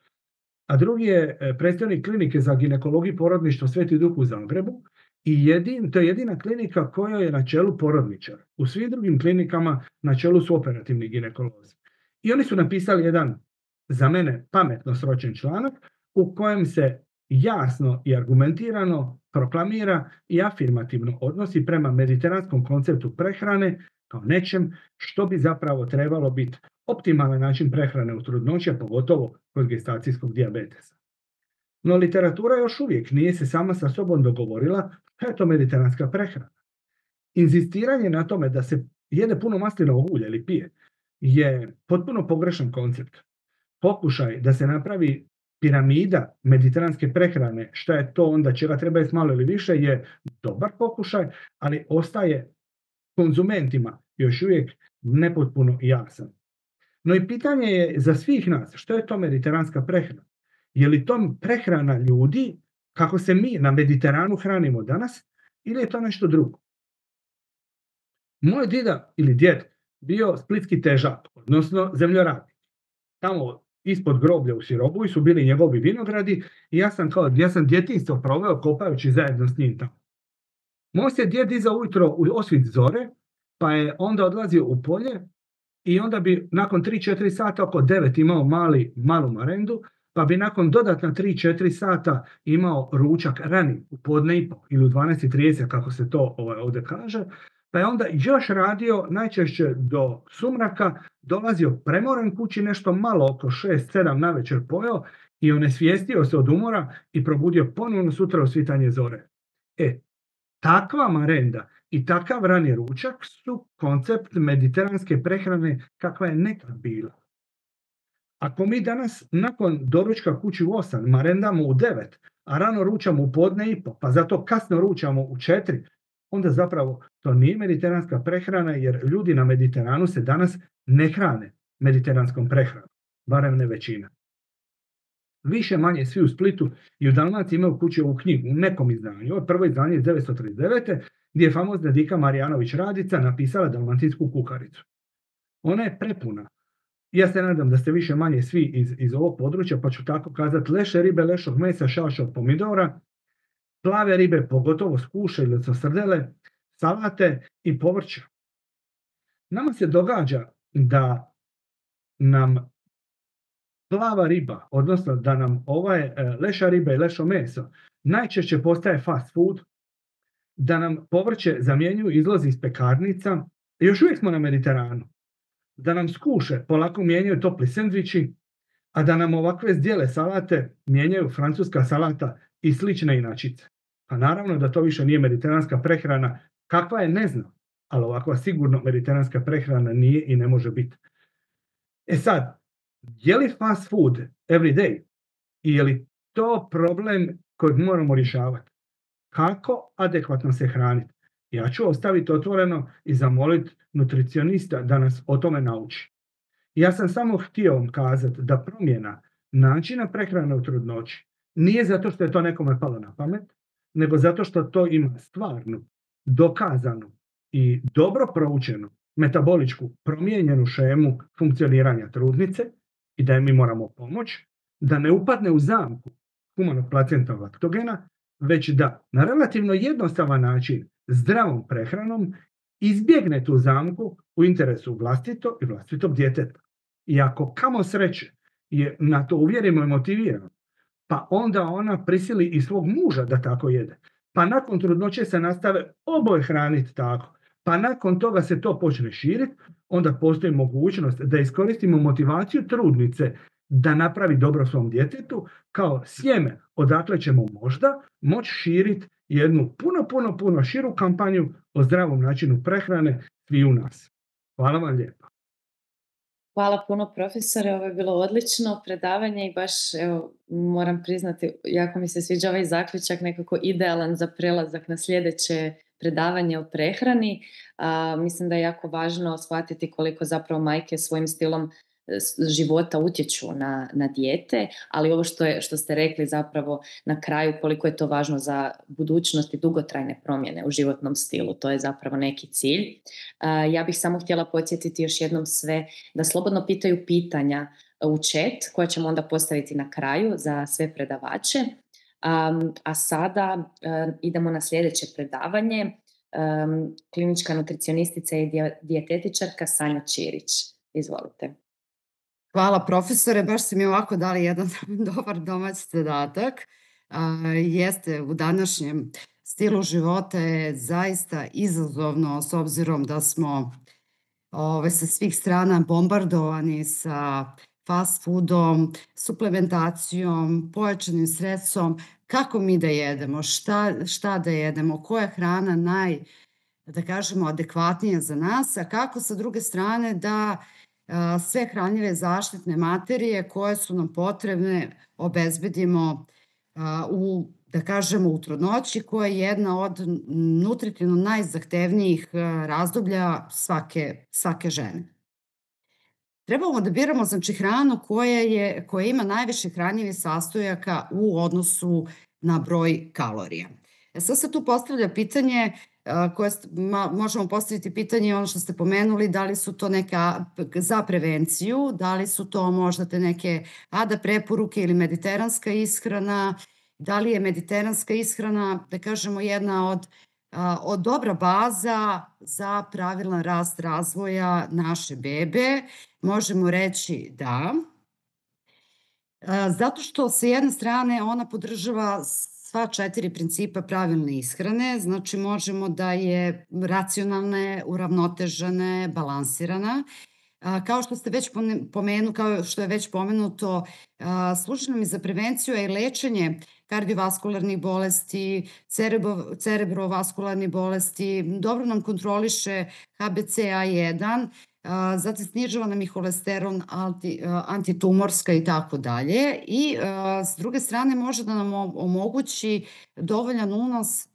a drugi je predstavnik klinike za ginekologiju i porodništvo Sveti Duh u Zagrebu, i to je jedina klinika koja je na čelu porodničar. U svim drugim klinikama na čelu su operativni ginekolozi. I oni su napisali jedan, za mene, pametno sročen članak u kojem se jasno i argumentirano proklamira i afirmativno odnosi prema mediteranskom konceptu prehrane kao nečem što bi zapravo trebalo biti optimalan način prehrane u trudnoći, a pogotovo kod gestacijskog dijabetesa. No literatura još uvijek nije se sama sa sobom dogovorila što je to mediteranska prehrana. Inzistiranje na tome da se jede puno maslinovog ulja ili pije je potpuno pogrešan koncept. Pokušaj da se napravi piramida mediteranske prehrane, šta je to onda čega treba jesti malo ili više, je dobar pokušaj, ali ostaje konzumentima još uvijek nepotpuno jasan. No i pitanje je za svih nas, što je to mediteranska prehrana? Je li to prehrana ljudi kako se mi na Mediteranu hranimo danas, ili je to nešto drugo? Moj dida ili djed bio splitski težak, odnosno zemljoradnik. Tamo ispod groblja u Sirobuji su bili njegovi vinogradi i ja sam djetinjstvo proveo kopajući zajedno s njim tamo. Moj se djed dizao ujutro u osvit zore, pa je onda odlazio u polje i onda bi nakon 3-4 sata oko 9 imao malu marendu, pa bi nakon dodatna 3-4 sata imao ručak rani u podne i po ili u 12:30 kako se to ovdje kaže, pa je onda još radio najčešće do sumraka, dolazio premoren kući, nešto malo oko 6-7 navečer pojeo i onesvijestio se od umora i probudio ponovno sutra u svitanje zore. Takva marenda i takav rani ručak su koncept mediteranske prehrane kakva je nekad bila. Ako mi danas nakon doručka kući u 8 marendamo u 9, a rano ručamo u podne i po, pa zato kasno ručamo u 4, onda zapravo to nije mediteranska prehrana jer ljudi na Mediteranu se danas ne hrane mediteranskom prehranom, barem ne većina. Više manje svi u Splitu i u Dalmaciji imaju kući ovu knjigu u nekom izdanju. Ovo prvo izdanje iz 1939. gdje je famozna Dika Marijanović Radica napisala Dalmatinsku kuharicu. Ona je prepuna. Ja se nadam da ste više manje svi iz ovog područja, pa ću tako kazati leše ribe, lešog mesa, šaša od pomidora, plave ribe, pogotovo skuše ili srdele, salate i povrća. Nama se događa da nam plava riba, odnosno da nam leša riba i lešo meso najčešće postaje fast food, da nam povrće zamjenjuju izlazi iz pekarnica, još uvijek smo na Mediteranu, da nam skuše polako mijenjaju topli sendviči, a da nam ovakve zdjele salate mijenjaju francuska salata i slične inačice. Pa naravno da to više nije mediteranska prehrana, kakva je ne znam, ali ovakva sigurno mediteranska prehrana nije i ne može biti. Sad, je li fast food every day i je li to problem kojeg moramo rješavati? Kako adekvatno se hraniti? Ja ću ostaviti otvoreno i zamoliti nutricionista da nas o tome nauči. Ja sam samo htio vam kazati da promjena načina prehrane u trudnoći nije zato što je to nekome palo na pamet, nego zato što to ima stvarnu, dokazanu i dobro proučenu metaboličku promijenjenu šemu funkcioniranja trudnice i da je mi moramo pomoći da ne upadne u zamku humanog placenta laktogena, već da na relativno jednostavan način zdravom prehranom izbjegne tu zamku u interesu vlastitog djeteta. I ako kamo sreće je na to uvjerimo i motiviramo, pa onda ona prisili i svog muža da tako jede. Pa nakon trudnoće se nastave oboje hraniti tako. Pa nakon toga se to počne širiti, onda postoji mogućnost da iskoristimo motivaciju trudnice da napravi dobro svom djetetu kao sjeme odakle ćemo možda moći širiti jednu puno širu kampanju o zdravom načinu prehrane svi u nas. Hvala vam lijepo. Hvala puno profesore, ovo je bilo odlično predavanje i baš moram priznati, jako mi se sviđa ovaj zaključak, nekako idealan za prelazak na sljedeće predavanje o prehrani. Mislim da je jako važno shvatiti koliko zapravo majke svojim stilom života utječu na dijete, ali ovo što ste rekli zapravo na kraju koliko je to važno za budućnost i dugotrajne promjene u životnom stilu, to je zapravo neki cilj. Ja bih samo htjela podsjetiti još jednom sve da slobodno pitaju pitanja u chat koje ćemo onda postaviti na kraju za sve predavače. A sada idemo na sljedeće predavanje. Klinička nutricionistica i dijetetičarka Sanja Čirić. Izvolite. Hvala profesore, baš ste mi ovako dali jedan dobar domaći zadatak. Jeste, u današnjem stilu života je zaista izazovno s obzirom da smo sa svih strana bombardovani sa fast foodom, suplementacijom, pojačanim stresom. Kako mi da jedemo, šta da jedemo, koja je hrana da kažemo, adekvatnija za nas, a kako sa druge strane da sve hranjive zaštitne materije koje su nam potrebne obezbedimo u trudnoći, koja je jedna od nutritivno najzahtevnijih razdoblja svake žene. Trebamo da biramo hranu koja ima najviše hranjivih sastojaka u odnosu na broj kalorija. Sad se tu postavlja pitanje koje možemo postaviti pitanje ono što ste pomenuli, da li su to neka za prevenciju, da li su to možda te neke ADA preporuke ili mediteranska ishrana, da li je mediteranska ishrana, da kažemo, jedna od dobra baza za pravilan rast razvoja naše bebe. Možemo reći da, zato što sa jedne strane ona podržava sva 4 principa pravilne ishrane, znači možemo da je racionalna, uravnotežena, balansirana. Kao što ste već kao što je već pomenuto, služi nam i za prevenciju i lečenje kardiovaskularnih bolesti, cerebrovaskularnih bolesti, dobro nam kontroliše HBCA1, zatim snižava nam i holesterol, antitumorska i tako dalje. I s druge strane može da nam omogući dovoljan unos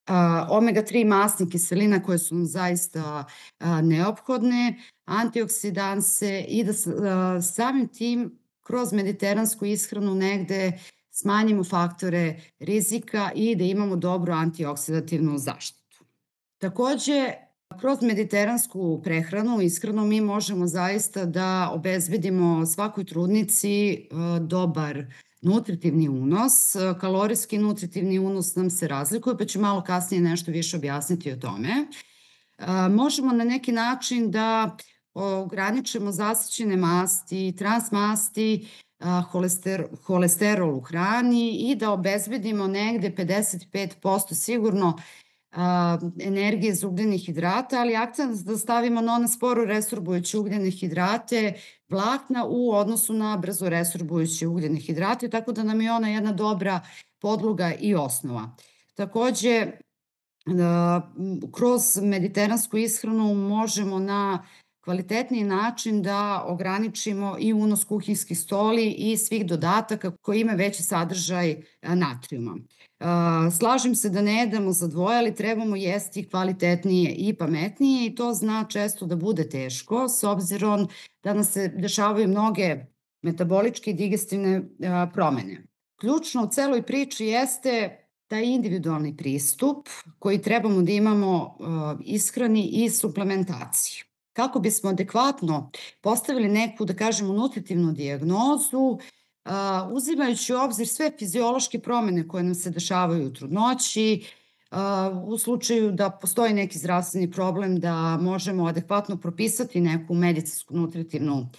omega-3 masnih kiselina koje su nam zaista neophodne, antioksidanse i da samim tim kroz mediteransku ishranu negde smanjimo faktore rizika i da imamo dobru antioksidativnu zaštitu. Takođe, kroz mediteransku prehranu, ishranu, mi možemo zaista da obezbedimo svakoj trudnici dobar nutritivni unos. Kalorijski nutritivni unos nam se razlikuje, pa ću malo kasnije nešto više objasniti o tome. Možemo na neki način da ograničimo zasićene masti, transmasti, holesterol u hrani i da obezbedimo negde 55% sigurno energije iz ugljenih hidrata, ali akcent da stavimo na one sporo resorbujuće ugljene hidrate, vlakna u odnosu na brzo resorbujuće ugljene hidrate, tako da nam je ona jedna dobra podloga i osnova. Takođe, kroz mediteransku ishranu možemo na kvalitetniji način da ograničimo i unos kuhinjskih soli i svih dodataka koji imaju veći sadržaj natrijuma. Slažem se da ne jedemo za dvoje, ali trebamo jesti kvalitetnije i pametnije i to zna često da bude teško, s obzirom da nam se dešavaju mnoge metaboličke i digestivne promene. Ključno u celoj priči jeste taj individualni pristup koji trebamo da imamo ishrani i suplementaciji. Kako bismo adekvatno postavili neku, da kažemo, nutritivnu dijagnozu, uzimajući u obzir sve fiziološke promene koje nam se dešavaju u trudnoći, u slučaju da postoji neki zdravstveni problem, da možemo adekvatno propisati neku medicinsku nutritivnu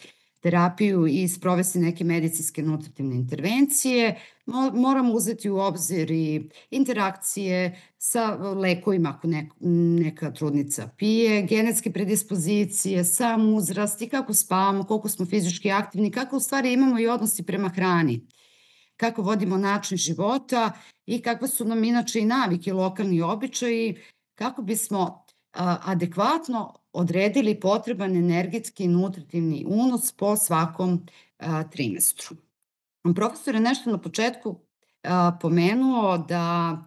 terapiju i sprovesti neke medicinske nutritivne intervencije. Moramo uzeti u obzir i interakcije sa lekovima ako neka trudnica pije, genetske predispozicije, sam uzrast i kako spavamo, koliko smo fizički aktivni, kako u stvari imamo i odnosi prema hrani, kako vodimo način života i kakve su nam inače i navike, lokalni običaji, kako bismo adekvatno odredili potreban energetski i nutritivni unos po svakom trimestru. Profesor je nešto na početku pomenuo da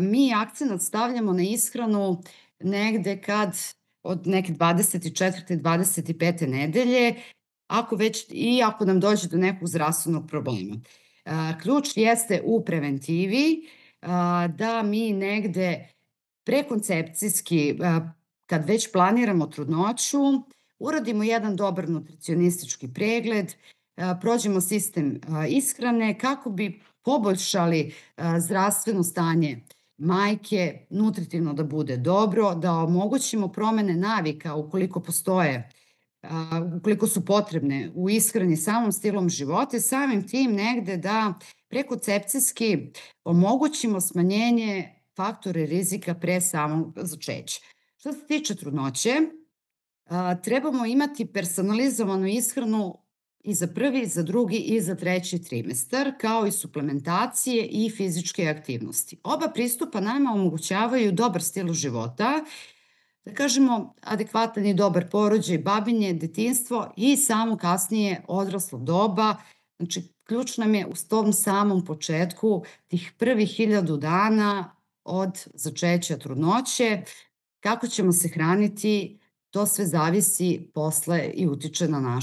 mi akcenat stavljamo na ishranu negde kad od neke 24. 25. nedelje, ako nam dođe do nekog zdravstvenog problema. Ključ jeste u preventivi, da mi negde prekoncepcijski, kad već planiramo trudnoću, uradimo jedan dobar nutricionistički pregled, prođemo sistem ishrane kako bi poboljšali zdravstveno stanje majke, nutritivno da bude dobro, da omogućimo promene navika ukoliko postoje, ukoliko su potrebne u ishrani samom stilom života i samim tim negde da prekoncepcijski omogućimo smanjenje faktore rizika pre samog začeća. Što se tiče trudnoće, trebamo imati personalizovanu ishranu i za prvi, za drugi i za treći trimestar, kao i suplementacije i fizičke aktivnosti. Oba pristupa nama omogućavaju dobar stil života, da kažemo adekvatan i dobar porođaj, babinje, detinjstvo i samo kasnije odraslo doba. Znači, ključ nam je u tom samom početku tih prvih 1000 dana od začeća trudnoće. Kako ćemo se hraniti, to sve zavisi posle i utiče na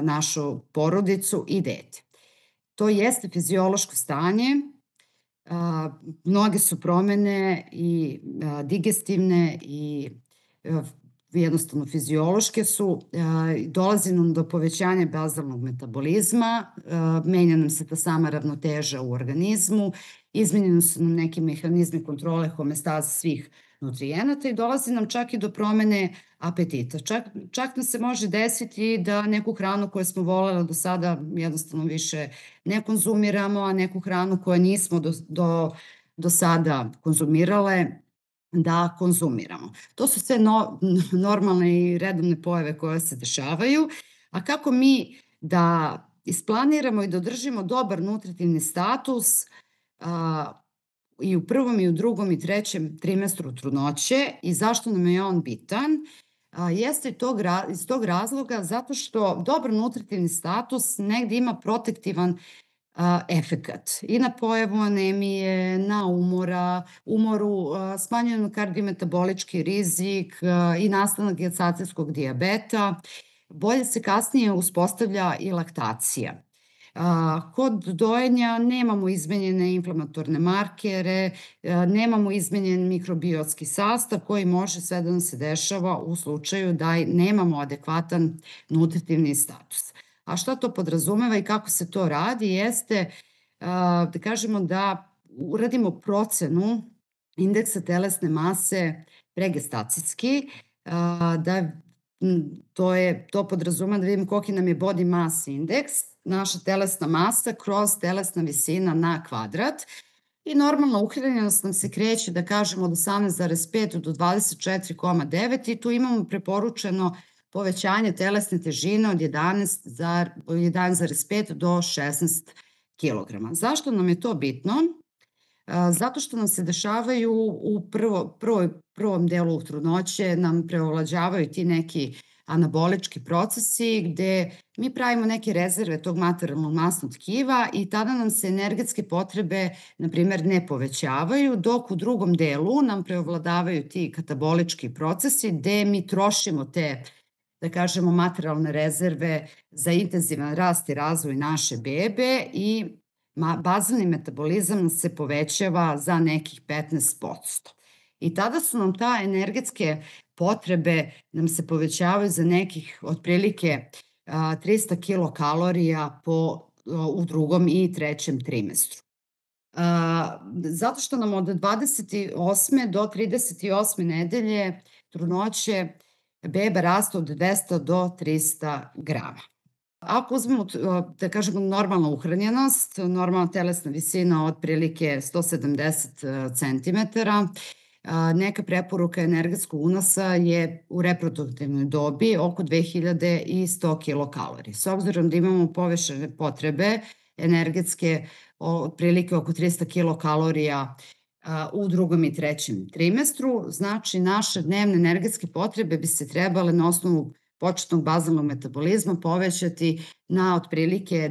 našu porodicu i dete. To jeste fiziološko stanje, mnoge su promene i digestivne i jednostavno fiziološke su, dolazi nam do povećanja bazalnog metabolizma, menja nam se ta sama ravnoteža u organizmu, izmenjeni su nam neki mehanizmi kontrole homeostaze svih nutrijenata i dolazi nam čak i do promene apetita. Čak nam se može desiti da neku hranu koju smo voljeli do sada jednostavno više ne konzumiramo, a neku hranu koju nismo do sada konzumirale da konzumiramo. To su sve normalne i redovne pojave koje se dešavaju, a kako mi da isplaniramo i da održimo dobar nutritivni status, i u prvom i u drugom i trećem trimestru trudnoće. I zašto nam je on bitan? Jeste iz tog razloga zato što dobar nutritivni status negde ima protektivan efekat i na pojavu anemije, na umoru, smanjen kardiometabolički rizik i nastanak gestacijskog dijabeta. Bolje se kasnije uspostavlja i laktacija. Kod dojenja nemamo izmenjene inflamatorne markere, nemamo izmenjen mikrobiotski sastav koji može sve da nam se dešava u slučaju da nemamo adekvatan nutritivni status. A šta to podrazumeva i kako se to radi jeste da kažemo da uradimo procenu indeksa telesne mase pregestacijski, da to podrazumeva da vidimo koliki nam je body mass indeks, naša telesna masa kroz telesna visina na kvadrat. I normalna uhranjenost nam se kreće, da kažemo, od 18,5 do 24,9 i tu imamo preporučeno povećanje telesne težine od 11,5 do 16 kg. Zašto nam je to bitno? Zato što nam se dešavaju u prvom delu trudnoće, nam preovlađavaju ti neki anabolički procesi gde mi pravimo neke rezerve tog materijalnog masnog tkiva i tada nam se energetske potrebe, na primer, ne povećavaju, dok u drugom delu nam preovladavaju ti katabolički procesi gde mi trošimo te, da kažemo, materijalne rezerve za intenzivan rast i razvoj naše bebe i bazalni metabolizam se povećava za nekih 15%. I tada su nam ta energetske potrebe nam se povećavaju za nekih otprilike 300 kilokalorija u drugom i trećem trimestru. Zato što nam od 28. do 38. nedelje trudnoće beba raste od 200 do 300 grama. Ako uzmemo, da kažemo, normalna uhranjenost, normalna telesna visina od prilike 170 cm, neka preporuka energetskog unosa je u reproduktivnoj dobi oko 2100 kilokalorija. S obzirom da imamo povećane potrebe energetske otprilike oko 300 kilokalorija u drugom i trećem trimestru, znači naše dnevne energetske potrebe bi se trebale na osnovu početnog bazalnog metabolizma povećati na otprilike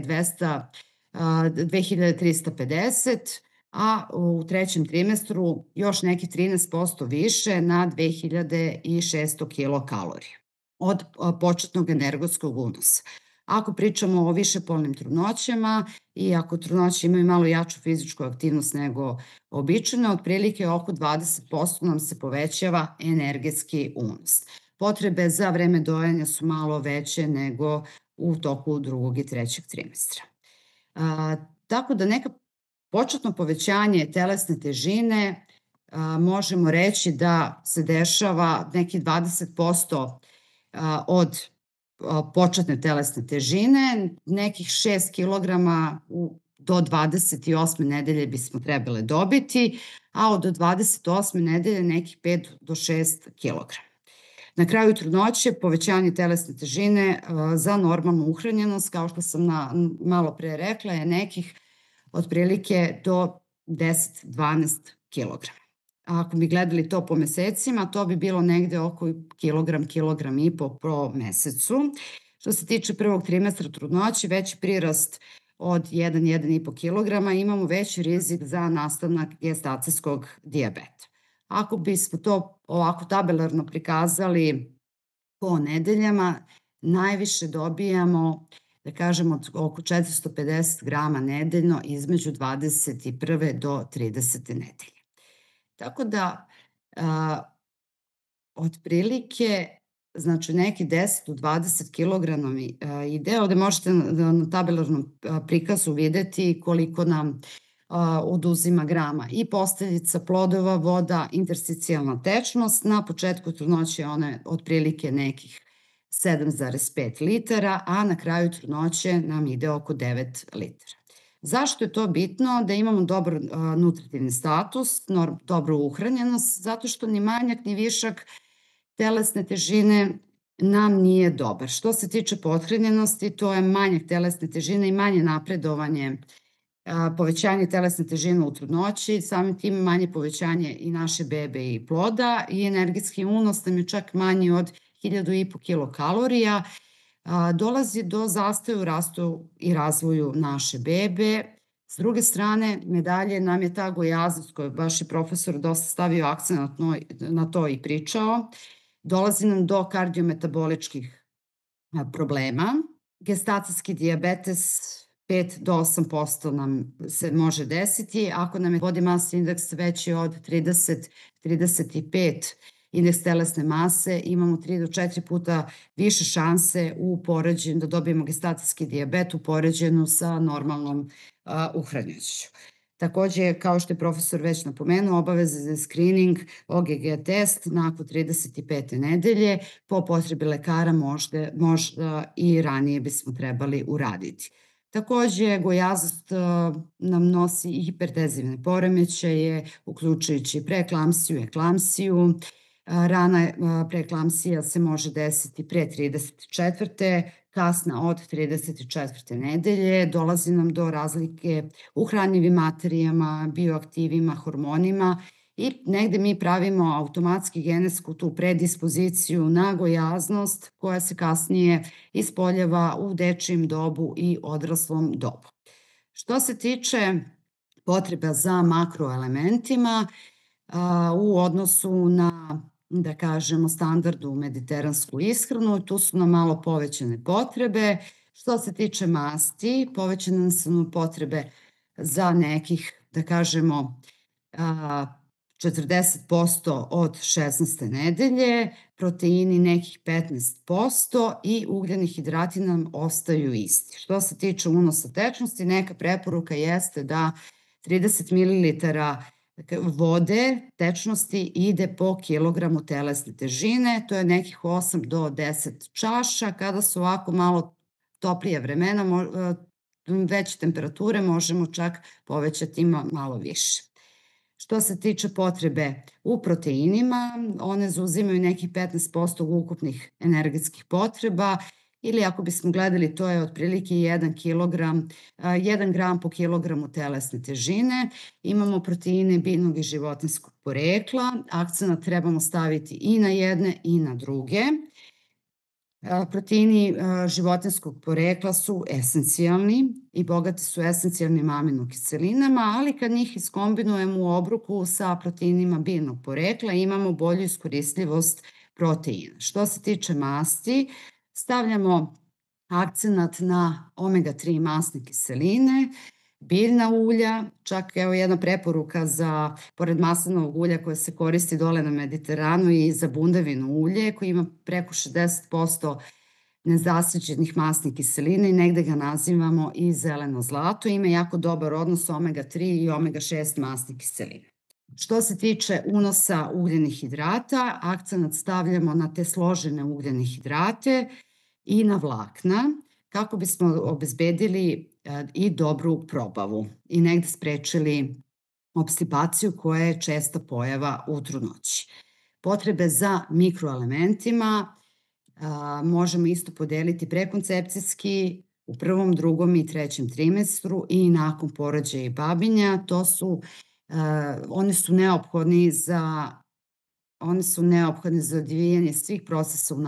2350, a u trećem trimestru još nekih 13% više na 2600 kilokalorija od početnog energetskog unosa. Ako pričamo o višepolnim trudnoćama i ako trudnoće imaju malo jaču fizičku aktivnost nego običajno, otprilike oko 20% nam se povećava energetski unos. Potrebe za vreme dojenja su malo veće nego u toku drugog i trećeg trimestra. Tako da neka početno povećanje telesne težine možemo reći da se dešava neki 20% od početne telesne težine, nekih 6 kg do 28. nedelje bismo trebali dobiti, a od 28. nedelje nekih 5 do 6 kg. Na kraju trudnoće povećanje telesne težine za normalnu uhranjenost, kao što sam malo pre rekla, je nekih otprilike do 10-12 kg. Ako bi gledali to po mesecima, to bi bilo negde oko kilogram i po mesecu. Što se tiče prvog trimestra trudnoće, veći prirast od 1-1,5 kg, imamo veći rizik za nastanak gestacijskog dijabeta. Ako bismo to ovako tabelarno prikazali po nedeljama, najviše dobijamo, da kažemo, oko 450 grama nedeljno između 21. do 30. nedelje. Tako da, otprilike, znači neki 10 do 20 kg ide, ovde možete na tabelarnom prikazu videti koliko nam oduzima grama i posteljica, plodova, voda, intersticijalna tečnost. Na početku trudnoće one otprilike nekih 7,5 litara, a na kraju trudnoće nam ide oko 9 litara. Zašto je to bitno? Da imamo dobar nutritivni status, dobru uhranjenost, zato što ni manjak ni višak telesne težine nam nije dobar. Što se tiče pothranjenosti, to je manjak telesne težine i manje napredovanje povećanje telesne težine u trudnoći, samim tim manje povećanje i naše bebe i ploda i energetski unos nam je čak manji od 1500 kilokalorija. Dolazi do zastoja u rastu i razvoju naše bebe. S druge strane, medalje nam je ta gojaznost koju baš je profesor dosta stavio akcent na to i pričao. Dolazi nam do kardiometaboličkih problema. Gestacijski dijabetes 5 do 8% nam se može desiti. Ako nam je body mass indeks veći od 30-35 indeks telesne mase, imamo 3 do 4 puta više šanse da dobijemo gestacijski dijabet u poređenju sa normalnom uhranjenošću. Takođe, kao što je profesor već napomenuo, obavezan screening OGG test nakon 35. nedelje, po potrebi lekara možda i ranije bismo trebali uraditi. Takođe, gojaznost nam nosi i hipertenzivne poremećaje, uključujući preeklamsiju, eklamsiju. Rana preeklamsija se može desiti pre 34. kasna od 34. nedelje. Dolazi nam do razlike u hranjivim materijama, bioaktivima, hormonima i negde mi pravimo automatski genetsku tu predispoziciju na gojaznost koja se kasnije ispoljava u dečijem dobu i odraslom dobu. Što se tiče potreba za makroelementima u odnosu na, da kažemo, standardnu mediteransku ishranu, tu su nam malo povećane potrebe. Što se tiče masti, povećane su potrebe za nekih, da kažemo, 40% od 16. nedelje, proteini nekih 15% i ugljeni hidrati nam ostaju isti. Što se tiče unosa tečnosti, neka preporuka jeste da 30 ml vode tečnosti ide po kilogramu telesne težine, to je nekih 8 do 10 čaša. Kada su ovako malo toplije vremena, veće temperature, možemo čak povećati malo više. Što se tiče potrebe u proteinima, one zauzimaju nekih 15% ukupnih energetskih potreba, ili ako bismo gledali, to je otprilike 1 gram po kilogramu telesne težine. Imamo proteine biljnog i životinjskog porekla. Akcenat trebamo staviti i na jedne i na druge. Proteini životinjskog porekla su esencijalni i bogati su esencijalnim aminokiselinama, ali kad njih iskombinujemo u obruku sa proteinima biljnog porekla, imamo bolju iskoristljivost proteina. Što se tiče masti, stavljamo akcenat na omega-3 masne kiseline, biljna ulja, čak evo jedna preporuka za, pored maslinovog ulja koje se koristi dole na Mediteranu, i za bundevino ulje koje ima preko 60% nezasićenih masnih kiselina i negde ga nazivamo i zeleno zlato. Ima jako dobar odnos omega-3 i omega-6 masnih kiselina. Što se tiče unosa ugljenih hidrata, akcenat stavljamo na te složene ugljene hidrate i na vlakna, kako bismo obezbedili i dobru probavu i negde sprečili obstipaciju koja je česta pojava u trudnoći. Potrebe za mikroelementima možemo isto podeliti prekoncepcijski u 1., 2. i 3. trimestru i nakon porođaja i babinja. Oni su neophodni za odvijanje svih procesa u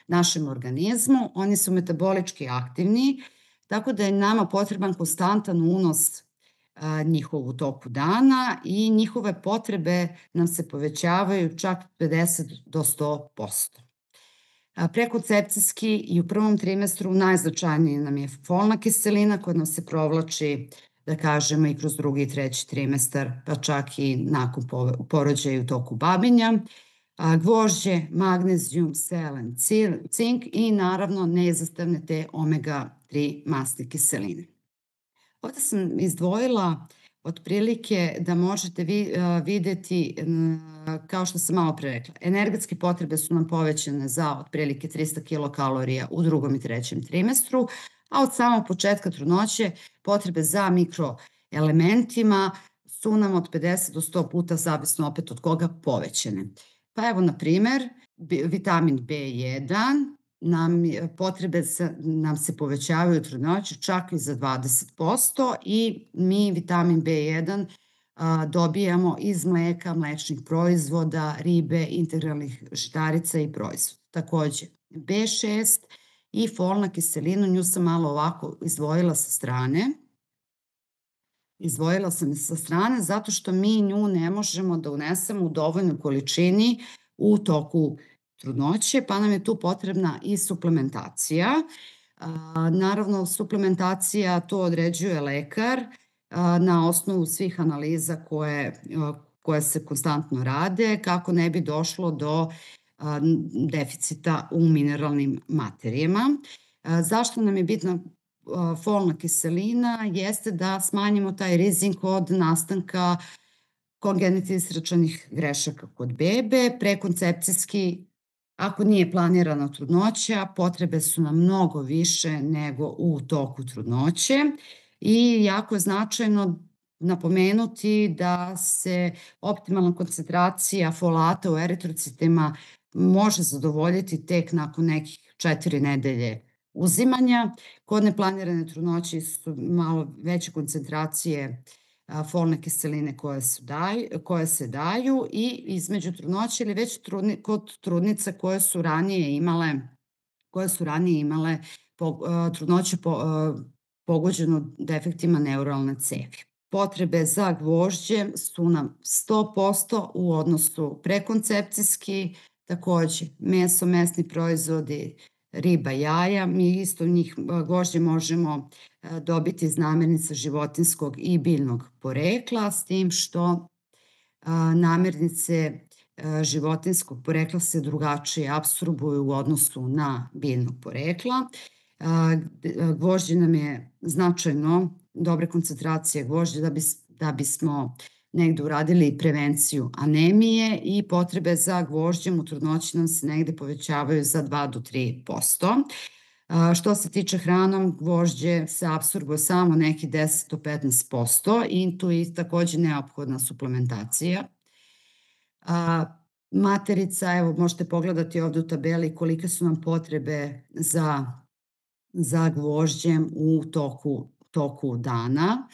našem organizmu. Oni su metabolički aktivni, tako da je nama potreban konstantan unos njihov u toku dana i njihove potrebe nam se povećavaju čak 50 do 100%. Prekoncepcijski i u 1. trimestru najznačajniji nam je folna kiselina koja nam se provlači, da kažemo, i kroz 2. i 3. trimestar, pa čak i nakon porođaja u toku babinja. Gvožđe, magnezijum, selen, cink i naravno neizostavne te omega-3 masne kiseline. Ovde sam izdvojila otprilike da možete videti, kao što sam malo pre rekla, energetske potrebe su nam povećane za otprilike 300 kilokalorija u 2. i 3. trimestru, a od samog početka trudnoće potrebe za mikroelementima su nam od 50 do 100 puta, zavisno opet od koga, povećane. Pa evo, na primer, vitamin B1 potrebe nam se povećavaju u trudnoći čak i za 20% i mi vitamin B1 dobijamo iz mleka, mlečnih proizvoda, ribe, integralnih žitarica i proizvoda. Takođe, B6 i folna kiselina, nju sam malo ovako izdvojila sa strane. Izdvojila sam je sa strane zato što mi nju ne možemo da unesemo u dovoljnoj količini u toku trudnoće, pa nam je tu potrebna i suplementacija. Naravno, suplementacija to određuje lekar na osnovu svih analiza koje se konstantno rade, kako ne bi došlo do deficita u mineralnim materijama. Zašto nam je bitna folna kiselina? Jeste da smanjimo taj rizik od nastanka kongenitih srčanih grešaka kod bebe. Prekoncepcijski, ako nije planirana trudnoća, potrebe su nam mnogo više nego u toku trudnoće i jako je značajno napomenuti da se optimalna koncentracija folata u eritrocitima može zadovoljiti tek nakon nekih 4 nedelje uzimanja. Kod neplanirane trudnoće su malo veće koncentracije folne kiseline koje se daju i između trudnoće ili već kod trudnica koje su ranije imale trudnoću pogođenu defektima neuralne cevi. Potrebe za gvožđem su nam 100% u odnosu prekoncepcijski, takođe meso, mesni proizvodi, riba, jaja. Mi isto gvožđe možemo dobiti iz namirnica životinjskog i biljnog porekla, s tim što namirnice životinjskog porekla se drugačije apsorbuju u odnosu na biljnog porekla. Gvožđe nam je značajno, dobre koncentracije gvožđa da bismo negde uradili prevenciju anemije i potrebe za gvožđem u trudnoći nam se negde povećavaju za 2 do 3%. Što se tiče hranom, gvožđe se apsorbuje samo neki 10 do 15% i tu je takođe neophodna suplementacija. Materica, evo možete pogledati ovde u tabeli kolike su nam potrebe za gvožđem u toku dana.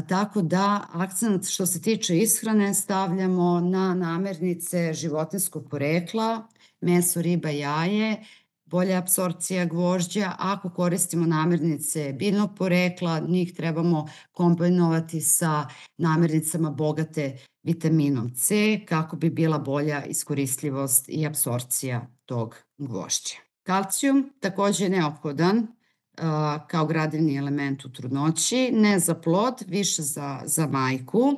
Tako da akcent što se tiče ishrane stavljamo na namirnice životinjskog porekla, meso, riba, jaje, bolja apsorpcija gvožđa. Ako koristimo namirnice biljnog porekla, njih trebamo kombinovati sa namirnicama bogate vitaminom C kako bi bila bolja iskoristljivost i apsorpcija tog gvožđa. Kalcijum takođe je neophodan kao gradivni element u trudnoći, ne za plod, više za majku.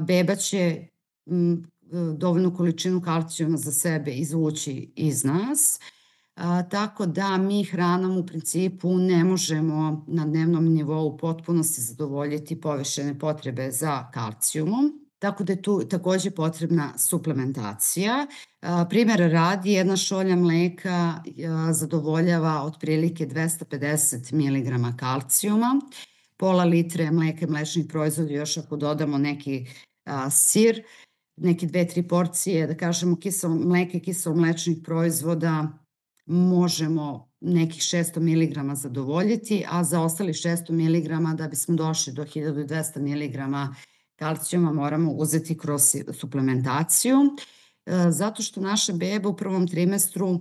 Beba će dovoljnu količinu kalcijuma za sebe izvući iz nas, tako da mi hranom u principu ne možemo na dnevnom nivou u potpunosti zadovoljiti povišene potrebe za kalcijumom. Tako da je tu takođe potrebna suplementacija. Primjera radi, jedna šolja mleka zadovoljava otprilike 250 mg kalcijuma, pola litre mleka i mlečnih proizvoda, još ako dodamo neki sir, neke 2-3 porcije, da kažemo mleka i kiselo-mlečnih proizvoda, možemo nekih 600 mg zadovoljiti, a za ostali 600 mg da bismo došli do 1200 mg kalcijuma moramo uzeti kroz suplementaciju, zato što naše bebe u prvom trimestru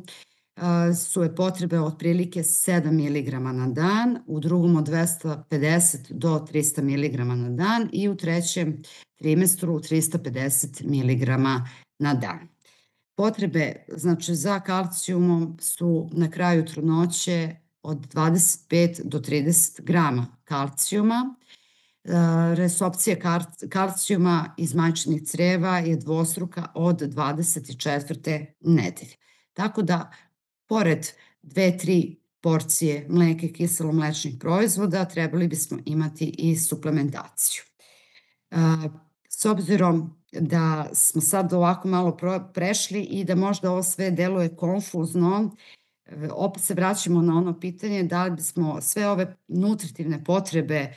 su je potrebe otprilike 7 mg na dan, u drugom od 250 do 300 mg na dan i u trećem trimestru 350 mg na dan. Potrebe za kalcijumom su na kraju trudnoće od 25 do 30 grama kalcijuma. Resorpcija kalcijuma iz majčinih creva je dvostruka od 24. nedelje. Tako da, pored 2-3 porcije mleka i kiselo-mlečnih proizvoda, trebali bismo imati i suplementaciju. S obzirom da smo sad ovako malo prešli i da možda ovo sve deluje konfuzno, opet se vraćamo na ono pitanje da li bismo sve ove nutritivne potrebe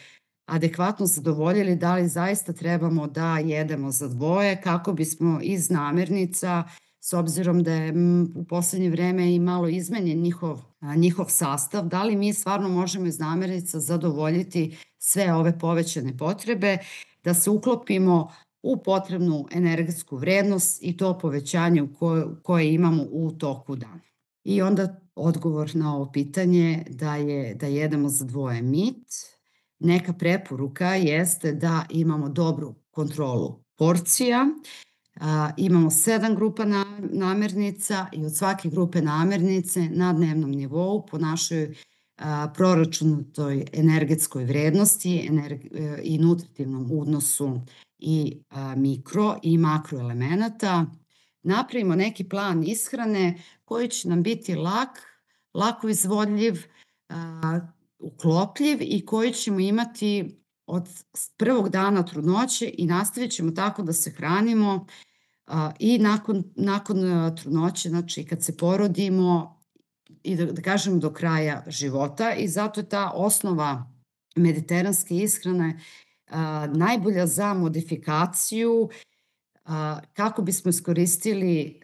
adekvatno zadovoljili, da li zaista trebamo da jedemo za dvoje kako bismo iz namirnica s obzirom da je u poslednje vreme i malo izmenjen njihov sastav, da li mi stvarno možemo iz namirnica zadovoljiti sve ove povećane potrebe, da se uklopimo u potrebnu energetsku vrednost i to povećanje koje imamo u toku dana. I onda odgovor na ovo pitanje da jedemo za dvoje mit. Neka preporuka jeste da imamo dobru kontrolu porcija, imamo 7 grupa namirnica i od svake grupe namirnice na dnevnom nivou po našoj proračunatoj energetskoj vrednosti i nutritivnom odnosu i mikro i makroelemenata napravimo neki plan ishrane koji će nam biti lako izvodljiv, uklopljiv i koji ćemo imati od prvog dana trudnoće i nastavit ćemo tako da se hranimo i nakon trudnoće, znači kad se porodimo i da kažem do kraja života i zato je ta osnova mediteranske ishrane najbolja za modifikaciju kako bismo iskoristili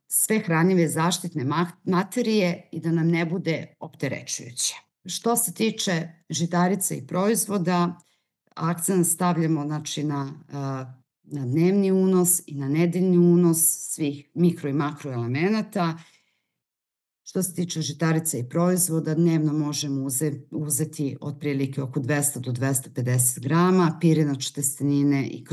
sve hranjive zaštitne materije i da nam ne bude opterećujuće. Što se tiče žitarica i proizvoda, akcent stavljamo znači, na dnevni unos i na nedeljni unos svih mikro i makroelemenata. Što se tiče žitarica i proizvoda, dnevno možemo uzeti otprilike oko 200 do 250 grama, pirinač, testenine i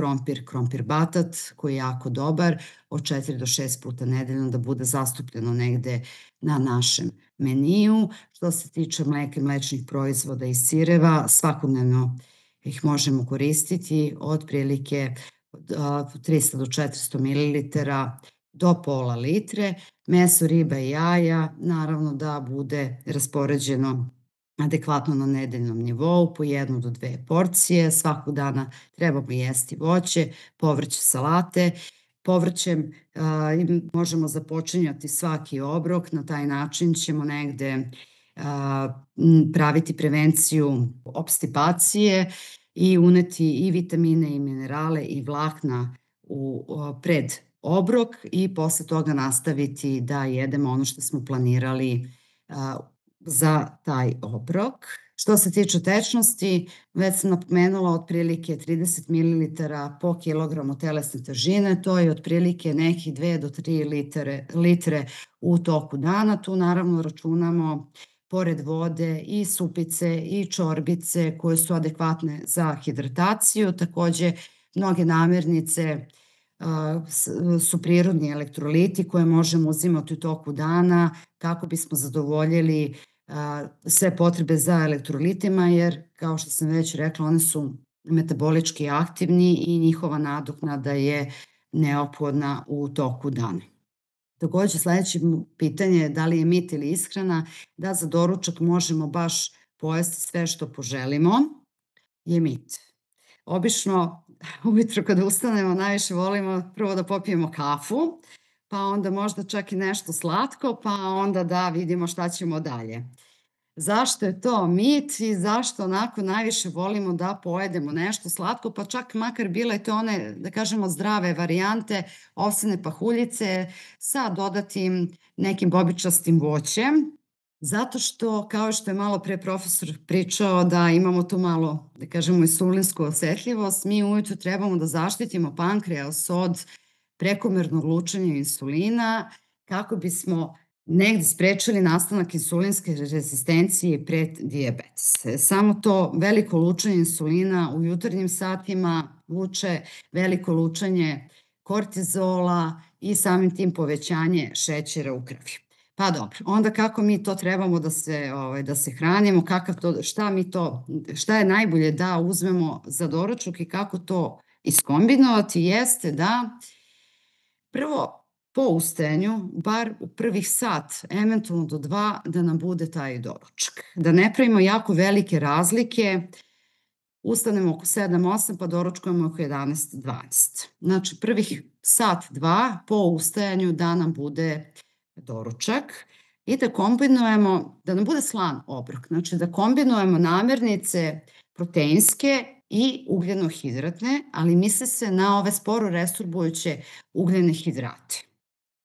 krompir batat koji je jako dobar, od 4 do 6 puta nedeljno da bude zastupljeno negde na našem meniju. Što se tiče mleka i mlečnih proizvoda i sireva, svakodnevno ih možemo koristiti otprilike 300 do 400 ml do pola litre. Meso, riba i jaja, naravno da bude raspoređeno adekvatno na nedeljnom nivou, po 1 do 2 porcije. Svakog dana trebamo jesti voće, povrće, salate. Povrćem možemo započinjati svaki obrok, na taj način ćemo negde praviti prevenciju obstipacije i uneti i vitamine i minerale i vlakna pred obrok i posle toga nastaviti da jedemo ono što smo planirali za taj obrok. Što se tiče tečnosti, već sam napomenula otprilike 30 ml po kilogramu telesne težine, to je otprilike nekih 2 do 3 litre u toku dana. Tu naravno računamo pored vode i supice i čorbice koje su adekvatne za hidrataciju. Takođe, mnoge namirnice su prirodni elektroliti koje možemo uzimati u toku dana kako bismo zadovoljili sve potrebe za elektrolitima, jer kao što sam već rekla, one su metabolički aktivni i njihova nadoknada je neophodna u toku dana. Takođe, sledeće pitanje je da li je mit ili ishrana da za doručak možemo baš pojesti sve što poželimo, je mit. Obično, ujutro kada ustanemo, najviše volimo prvo da popijemo kafu, pa onda možda čak i nešto slatko, pa onda da vidimo šta ćemo dalje. Zašto je to mit i zašto onako najviše volimo da pojedemo nešto slatko, pa čak makar bile to one, da kažemo, zdrave varijante, ovsene pahuljice sa dodatim nekim bobičastim voćem, zato što, kao što je malo pre profesor pričao, da imamo tu malo, da kažemo, insulinsku osetljivost, mi ujutru trebamo da zaštitimo pankreas od prekomernog lučenja insulina kako bismo negde sprečili nastanak insulinske rezistencije i preddijabetes. Samo to veliko lučenje insulina u jutarnjim satima vuče veliko lučenje kortizola i samim tim povećanje šećera u krvi. Pa dobro, onda kako mi to trebamo da se hranimo, šta je najbolje da uzmemo za doručak i kako to iskombinovati, jeste da prvo po ustajanju, bar u prvih sat, eventualno do 2, da nam bude taj doručak. Da ne pravimo jako velike razlike, ustanemo oko 7-8 pa doručkujemo oko 11-12. Znači prvih sat, 2 po ustajanju da nam bude doručak i da kombinujemo, da nam bude slan obrok, znači da kombinujemo namirnice proteinske i ugljenohidratne, ali misli se na ove sporo resorbujuće ugljene hidrate.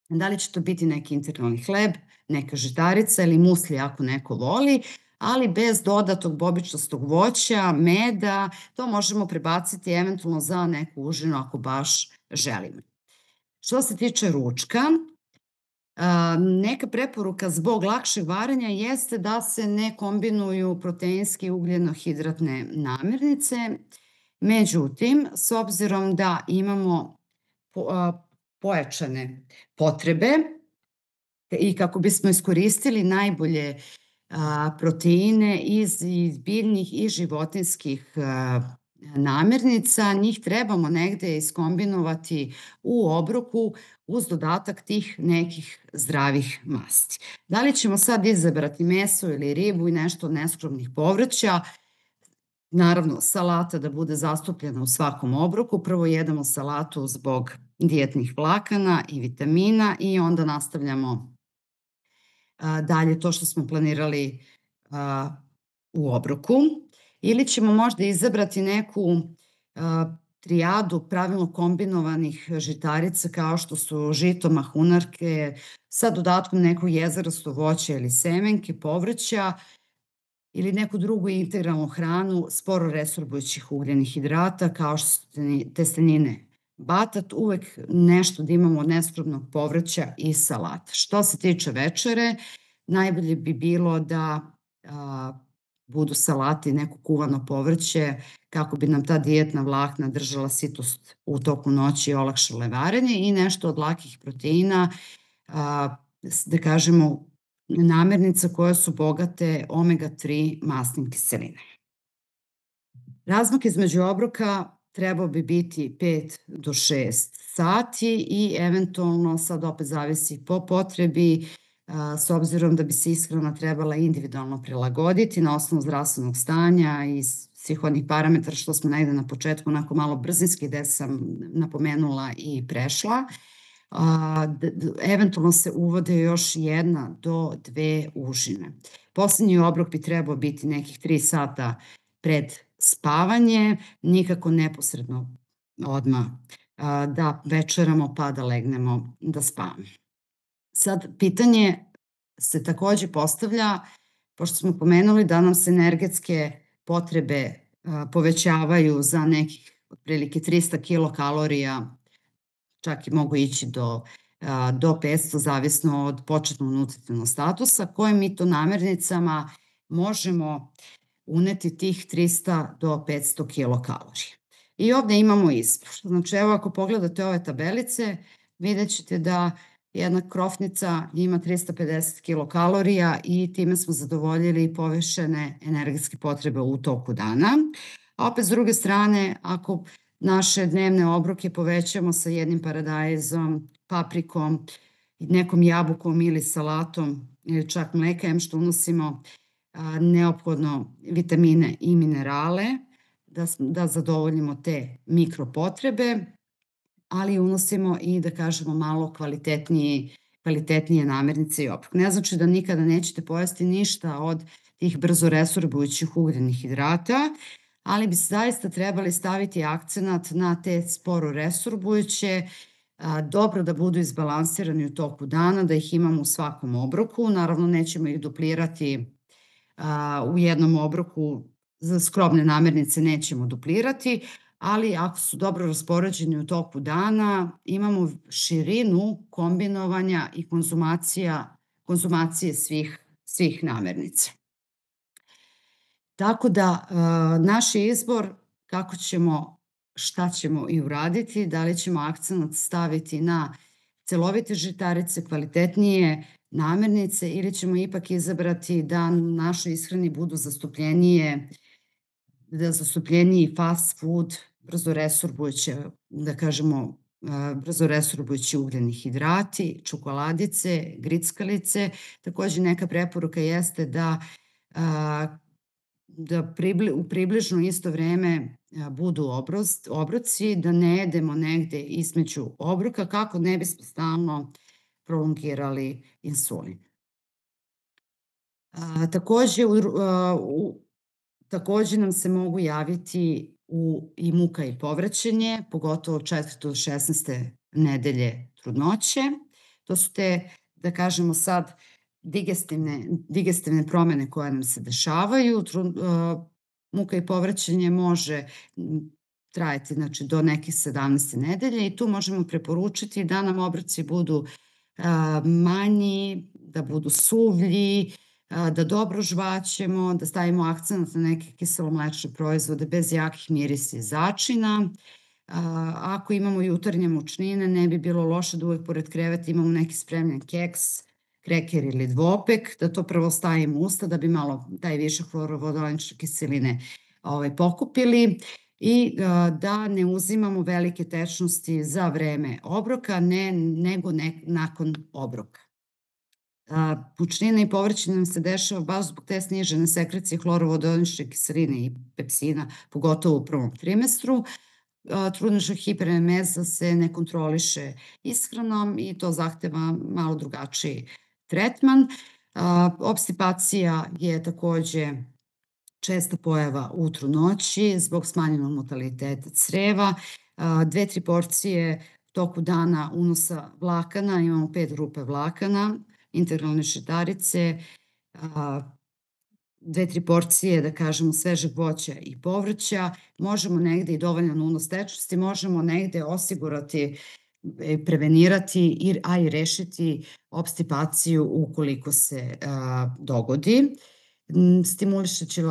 Da li će to biti neki integralni hleb, neka žitarica ili musli ako neko voli, ali bez dodatog bobičastog voća, meda, to možemo prebaciti eventualno za neku užinu ako baš želimo. Što se tiče ručka, neka preporuka zbog lakšeg varenja jeste da se ne kombinuju proteinske i ugljenohidratne namirnice. Međutim, s obzirom da imamo pojačane potrebe i kako bismo iskoristili najbolje proteine iz biljnih i životinjskih namirnica, njih trebamo negde iskombinovati u obroku uz dodatak tih nekih zdravih masti. Da li ćemo sad izabrati meso ili ribu i nešto od neskrobnih povrća? Naravno, salata da bude zastupljena u svakom obroku. Prvo jedemo salatu zbog dijetnih vlakana i vitamina i onda nastavljamo dalje to što smo planirali u obroku. Ili ćemo možda izabrati neku trijadu pravilno kombinovanih žitarica kao što su žito, mahunarke, sa dodatkom nekog jezerastog voća ili semenke, povrća ili neku drugu integralnu hranu sporo resorbujućih ugljenih hidrata kao što su testenine. Batat, uvek nešto da imamo od neskrobnog povrća i salata. Što se tiče večere, najbolje bi bilo da budu salati i neko kuvano povrće kako bi nam ta dijetna vlakna držala sitost u toku noći i olakšale varenje i nešto od lakih proteina, da kažemo namirnica koje su bogate omega-3 masnim kiselinama. Razmak između obroka trebao bi biti 5 do 6 sati i eventualno, sad opet zavisi po potrebi, s obzirom da bi se ishrana trebala individualno prilagoditi na osnovu zdravstvenog stanja i svih onih parametara što smo negde na početku onako malo brzinski gde sam napomenula i prešla. Eventualno se uvode još 1 do 2 užine. Poslednji obrok bi trebao biti nekih 3 sata pred spavanje, nikako neposredno odmah da večeramo pa da legnemo da spavamo. Sad, pitanje se takođe postavlja, pošto smo pomenuli da nam se energetske potrebe povećavaju za nekih otprilike 300 kilokalorija, čak i mogu ići do 500, zavisno od početnog nutritivnog statusa, koje mi to namirnicama možemo uneti tih 300 do 500 kilokalorija. I ovde imamo izbor. Znači, evo ako pogledate ove tabelice, vidjet ćete da jedna krofnica ima 350 kilokalorija i time smo zadovoljili povišene energetske potrebe u toku dana. A opet s druge strane, ako naše dnevne obroke povećamo sa jednim paradajzom, paprikom, nekom jabukom ili salatom ili čak mleka, što unosimo neophodno vitamine i minerale, da zadovoljimo te mikropotrebe, ali unosimo i, da kažemo, malo kvalitetnije namirnice i obrok. Ne znači da nikada nećete pojesti ništa od tih brzo resorbujućih ugljenih hidrata, ali bi zaista trebali staviti akcenat na te sporo resorbujuće, dobro da budu izbalansirani u toku dana, da ih imamo u svakom obroku. Naravno, nećemo ih duplirati u jednom obroku, za skromne namirnice nećemo duplirati, ali ako su dobro raspoređeni u toku dana, imamo širinu kombinovanja i konzumacije svih namirnica. Tako da, naš je izbor kako ćemo, šta ćemo i uraditi, da li ćemo akcenat staviti na celovite žitarice, kvalitetnije namirnice ili ćemo ipak izabrati da našoj ishrani budu zastupljeniji fast food, brzo resorbujuće, da kažemo, brzo resorbujući ugljeni hidrati, čokoladice, grickalice. Takođe neka preporuka jeste da u približno isto vreme budu obroci, da ne jedemo negde između obroka kako ne bismo stalno prolongirali insulin. Takođe nam se mogu javiti i muka i povraćanje, pogotovo 4. do 16. nedelje trudnoće. To su te, da kažemo sad, digestivne promene koje nam se dešavaju. Muka i povraćanje može trajati, znači, do nekih 17. nedelje i tu možemo preporučiti da nam obroci budu manji, da budu suvlji, da dobro žvaćemo, da stavimo akcenat na neke kiselomlečne proizvode bez jakih mirisa i začina. Ako imamo jutarnje mučnine, ne bi bilo loše da uvek pored kreveta imamo neki spremljen keks, kreker ili dvopek, da to prvo stavimo u usta da bi malo taj višak hlorovodonične kiseline pokupili i da ne uzimamo velike tečnosti za vreme obroka, nego nakon obroka. Mučnina i povraćanje nam se dešava baš zbog te snižene sekrecije hlorovodonične kiseline i pepsina, pogotovo u prvom trimestru. Trudnička hiperemeza se ne kontroliše ishranom i to zahteva malo drugačiji tretman. Obstipacija je takođe česta pojava u trudnoći zbog smanjenog mortaliteta creva. 2-3 porcije u toku dana unosa vlakana, imamo 5 grupe vlakana, integralne žitarice, 2-3 porcije, da kažemo, svežeg voća i povrća, možemo negde i dovoljan unos tečnosti, možemo negde osigurati, prevenirati, a i rešiti obstipaciju ukoliko se dogodi. Stimulišeći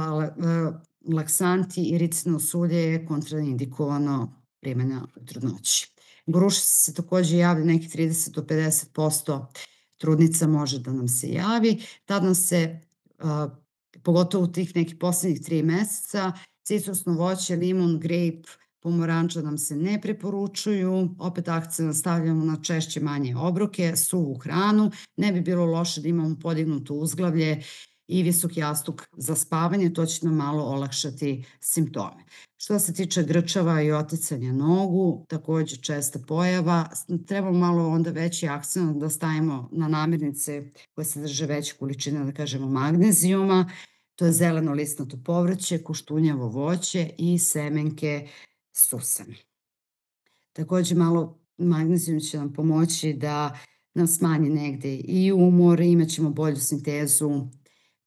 laksanti i ricino sulje je kontraindikovano primena u trudnoći. Gorušica se takođe javlja nekih 30 do 50% trudnica može da nam se javi. Tad nam se, pogotovo u tih nekih poslednjih 3 meseca, citrusno voće, limun, grejp, pomoranđa nam se ne preporučuju. Opet akcent stavljamo na češće manje obroke, suvu hranu. Ne bi bilo loše da imamo podignuto uzglavlje i visok jastuk za spavanje, to će nam malo olakšati simptome. Što se tiče grčava i oticanja nogu, takođe česta pojava, treba malo onda veći akcent da stavimo na namirnice koje sadrže veće količine, da kažemo, magnezijuma, to je zeleno listnato povrće, koštunjavo voće i semenke susane. Takođe malo magnezijum će nam pomoći da nam smanji negde i umor, imaćemo bolju sintezu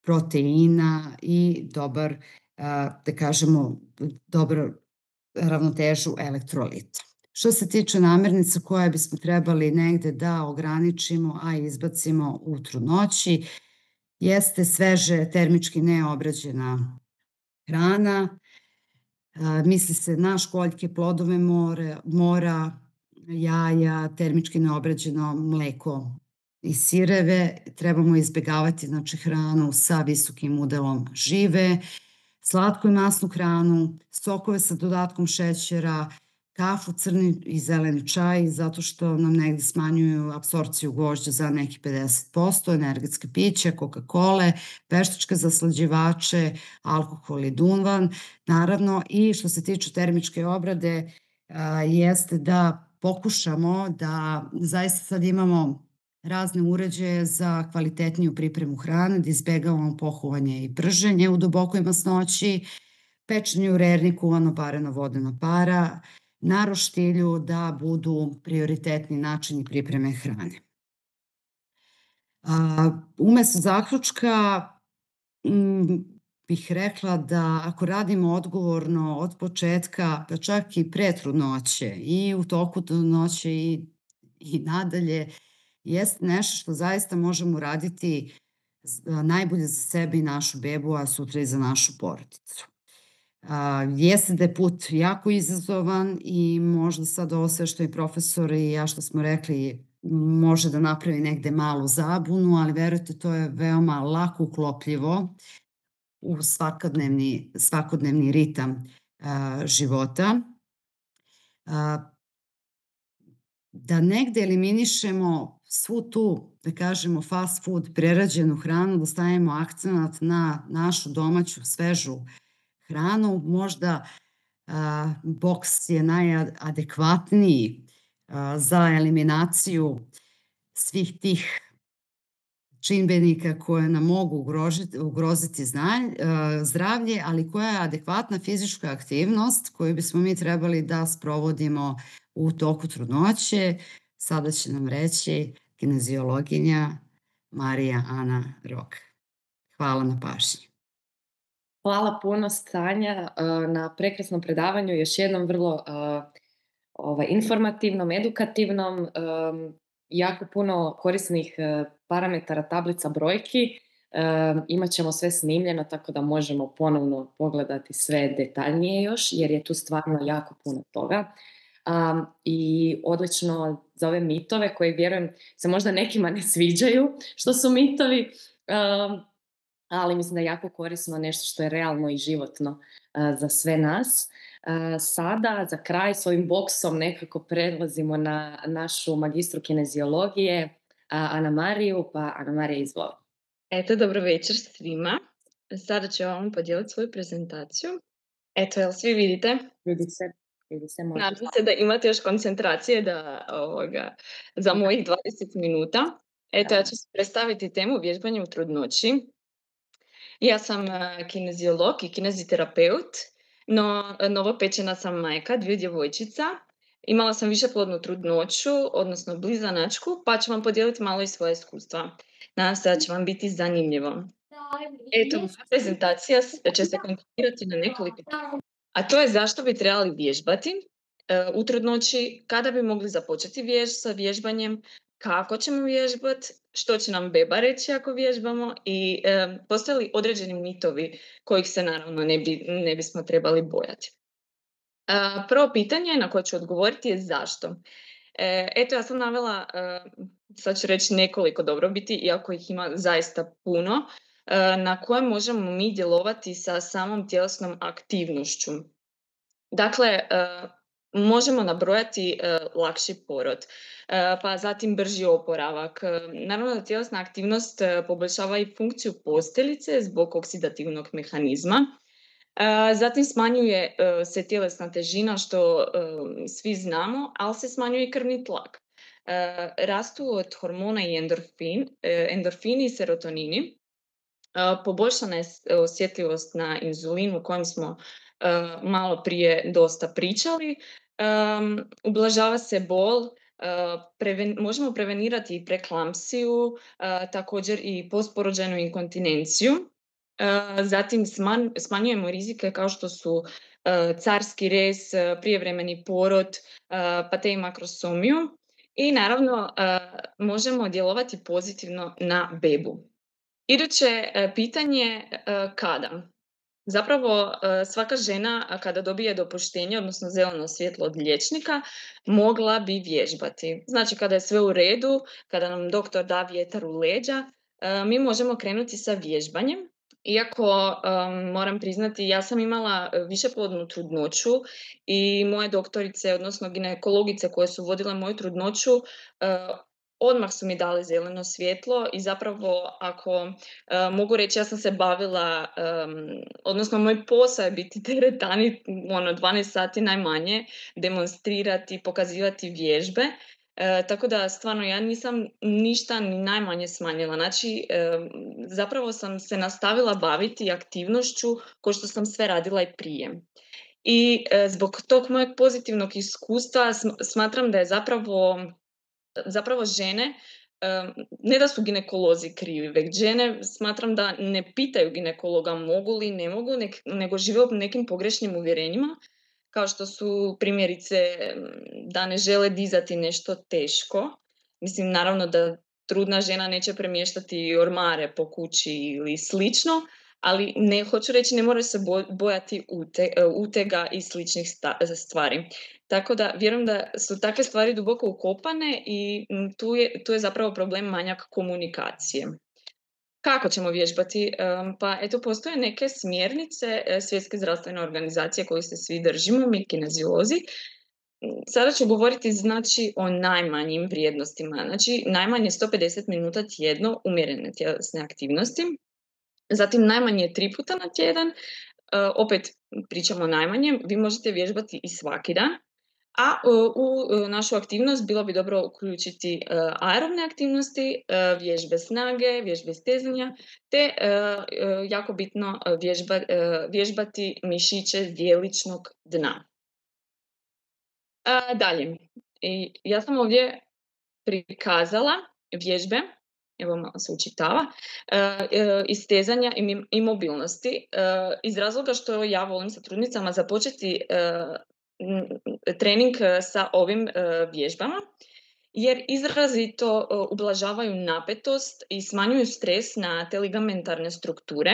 proteina i dobar, da kažemo, dobru ravnotežu elektrolita. Što se tiče namirnica koje bismo trebali negde da ograničimo, a izbacimo u trudnoći, jeste sveže termički neobrađena hrana, misli se na školjke, plodove mora, jaja, termički neobrađeno mleko i sireve. Trebamo izbegavati, znači, hranu sa visokim udelom žive, slatku i masnu hranu, sokove sa dodatkom šećera, kafu, crni i zeleni čaj, zato što nam negde smanjuju apsorpciju gvožđa za nekih 50%, energetske piće, Coca-Cola, veštačke zaslađivače, alkohol i duvan. Naravno, i što se tiče termičke obrade, jeste da pokušamo da zaista sad imamo razne uređaje za kvalitetniju pripremu hrane, da izbegavamo pohovanje i prženje u dubokoj masnoći, pečenje u rerni, kuvano, pareno, vodena para, na roštilju, da budu prioritetni načini pripreme hrane. Umesto zaključka bih rekla da ako radimo odgovorno od početka, pa čak i pre trudnoće i u toku trudnoće i nadalje, jeste nešto što zaista možemo raditi najbolje za sebe i našu bebu, a sutra i za našu porodicu. Jeste da je put jako izazovan i možda sad ovo sve što i profesor i ja što smo rekli može da napravi negde malu zabunu, ali verujte, to je veoma lako uklopljivo u svakodnevni ritam života. Da negde eliminišemo svu tu, da kažemo, fast food, prerađenu hranu, da stavimo akcenat na našu domaću, svežu hranu. Možda boks je najadekvatniji za eliminaciju svih tih čimbenika koje nam mogu ugroziti zdravlje, ali koja je adekvatna fizička aktivnost koju bismo mi trebali da sprovodimo u toku trudnoće. Sada će nam reći kineziologinja Marija Ana Rok. Hvala na pažnji. Hvala puno, Stanja, na prekrasnom predavanju, još jednom vrlo informativnom, edukativnom, jako puno korisnih parametara, tablica, brojki. Imat ćemo sve snimljeno, tako da možemo ponovno pogledati sve detaljnije još, jer je tu stvarno jako puno toga. I odlično za ove mitove koji, vjerujem, se možda nekima ne sviđaju što su mitovi, ali mislim da je jako korisno, nešto što je realno i životno za sve nas. Sada, za kraj, s ovim boksom nekako prelazimo na našu magistru kineziologije, Anamariju, pa Anamarija, izvoli. Eto, dobro večer svima. Sada ću vam podijeliti svoju prezentaciju. Eto, jel svi vidite? Vidi se, može. Nadam se da imate još koncentracije za mojih 20 minuta. Eto, ja ću se predstaviti temu vježbanje u trudnoći. Ja sam kineziolog i kineziterapeut, no novopečena sam majka, 2 djevojčica. Imala sam višeplodnu trudnoću, odnosno blizanačku, pa ću vam podijeliti malo i svoje iskustva. Nadam se da će vam biti zanimljivo. Eto, prezentacija će se koncentrirati na nekoliko, a to je zašto bi trebali vježbati u trudnoći, kada bi mogli započeti sa vježbanjem, kako ćemo vježbati, što će nam beba reći ako vježbamo i postoje li određeni mitovi kojih se naravno ne bismo trebali bojati. Prvo pitanje na koje ću odgovoriti je zašto. Eto, ja sam navela, sad ću reći nekoliko dobrobiti, iako ih ima zaista puno, na koje možemo mi djelovati sa samom tjelesnom aktivnošću. Dakle, možemo nabrojati lakši porod, pa zatim brži oporavak. Naravno da tjelesna aktivnost poboljšava i funkciju posteljice zbog oksidativnog mehanizma. Zatim smanjuje se tjelesna težina, što svi znamo, ali se smanjuje i krvni tlak. Rastu od hormona i endorfini i serotonini. Poboljšana je osjetljivost na inzulin, o kojem smo malo prije dosta pričali. Ublažava se bol, možemo prevenirati i preklampsiju, također i postporođajnu inkontinenciju. Zatim smanjujemo rizike kao što su carski rez, prijevremeni porod, pa te i makrosomiju. I naravno možemo djelovati pozitivno na bebu. Iduće pitanje, kada? Zapravo svaka žena kada dobije dopuštenje, odnosno zeleno svjetlo od liječnika, mogla bi vježbati. Znači kada je sve u redu, kada nam doktor da vjetar u leđa, mi možemo krenuti sa vježbanjem. Iako moram priznati, ja sam imala višeplodnu trudnoću i moje doktorice, odnosno ginekologice koje su vodile moju trudnoću, odmah su mi dali zeleno svjetlo i zapravo, ako mogu reći, ja sam se bavila, odnosno moj posao je biti teretani, 12 sati najmanje, demonstrirati, pokazivati vježbe. Tako da stvarno ja nisam ništa ni najmanje smanjila. Znači, zapravo sam se nastavila baviti aktivnošću kao što sam sve radila i prije. I zbog tog mojeg pozitivnog iskustva smatram da je zapravo žene, ne da su ginekolozi krivi, već žene smatram da ne pitaju ginekologa mogu li, ne mogu, nego žive u nekim pogrešnim uvjerenjima, kao što su primjerice da ne žele dizati nešto teško. Mislim, naravno da trudna žena neće premještati ormare po kući ili slično, ali hoću reći, ne mora se bojati utega i sličnih stvari. Tako da vjerujem da su takve stvari duboko ukopane i tu je zapravo problem manjak komunikacije. Kako ćemo vježbati? Pa eto, postoje neke smjernice Svjetske zdravstvene organizacije koje se svi držimo, mi kineziolozi. Sada ću govoriti o najmanjim vrijednostima. Znači, najmanje 150 minuta tjedno umjerene tjelesne aktivnosti. Zatim najmanje 3 puta na tjedan. Opet pričamo o najmanjem. Vi možete vježbati i svaki dan. A u našu aktivnost bilo bi dobro uključiti aerobne aktivnosti, vježbe snage, vježbe stezanja, te jako bitno vježbati mišiće zdjeličnog dna. Dalje, ja sam ovdje prikazala vježbe, evo malo se učitava, istezanja i mobilnosti, iz razloga što ja volim sa trudnicama započeti trening sa ovim vježbama, jer izrazito ublažavaju napetost i smanjuju stres na te ligamentarne strukture,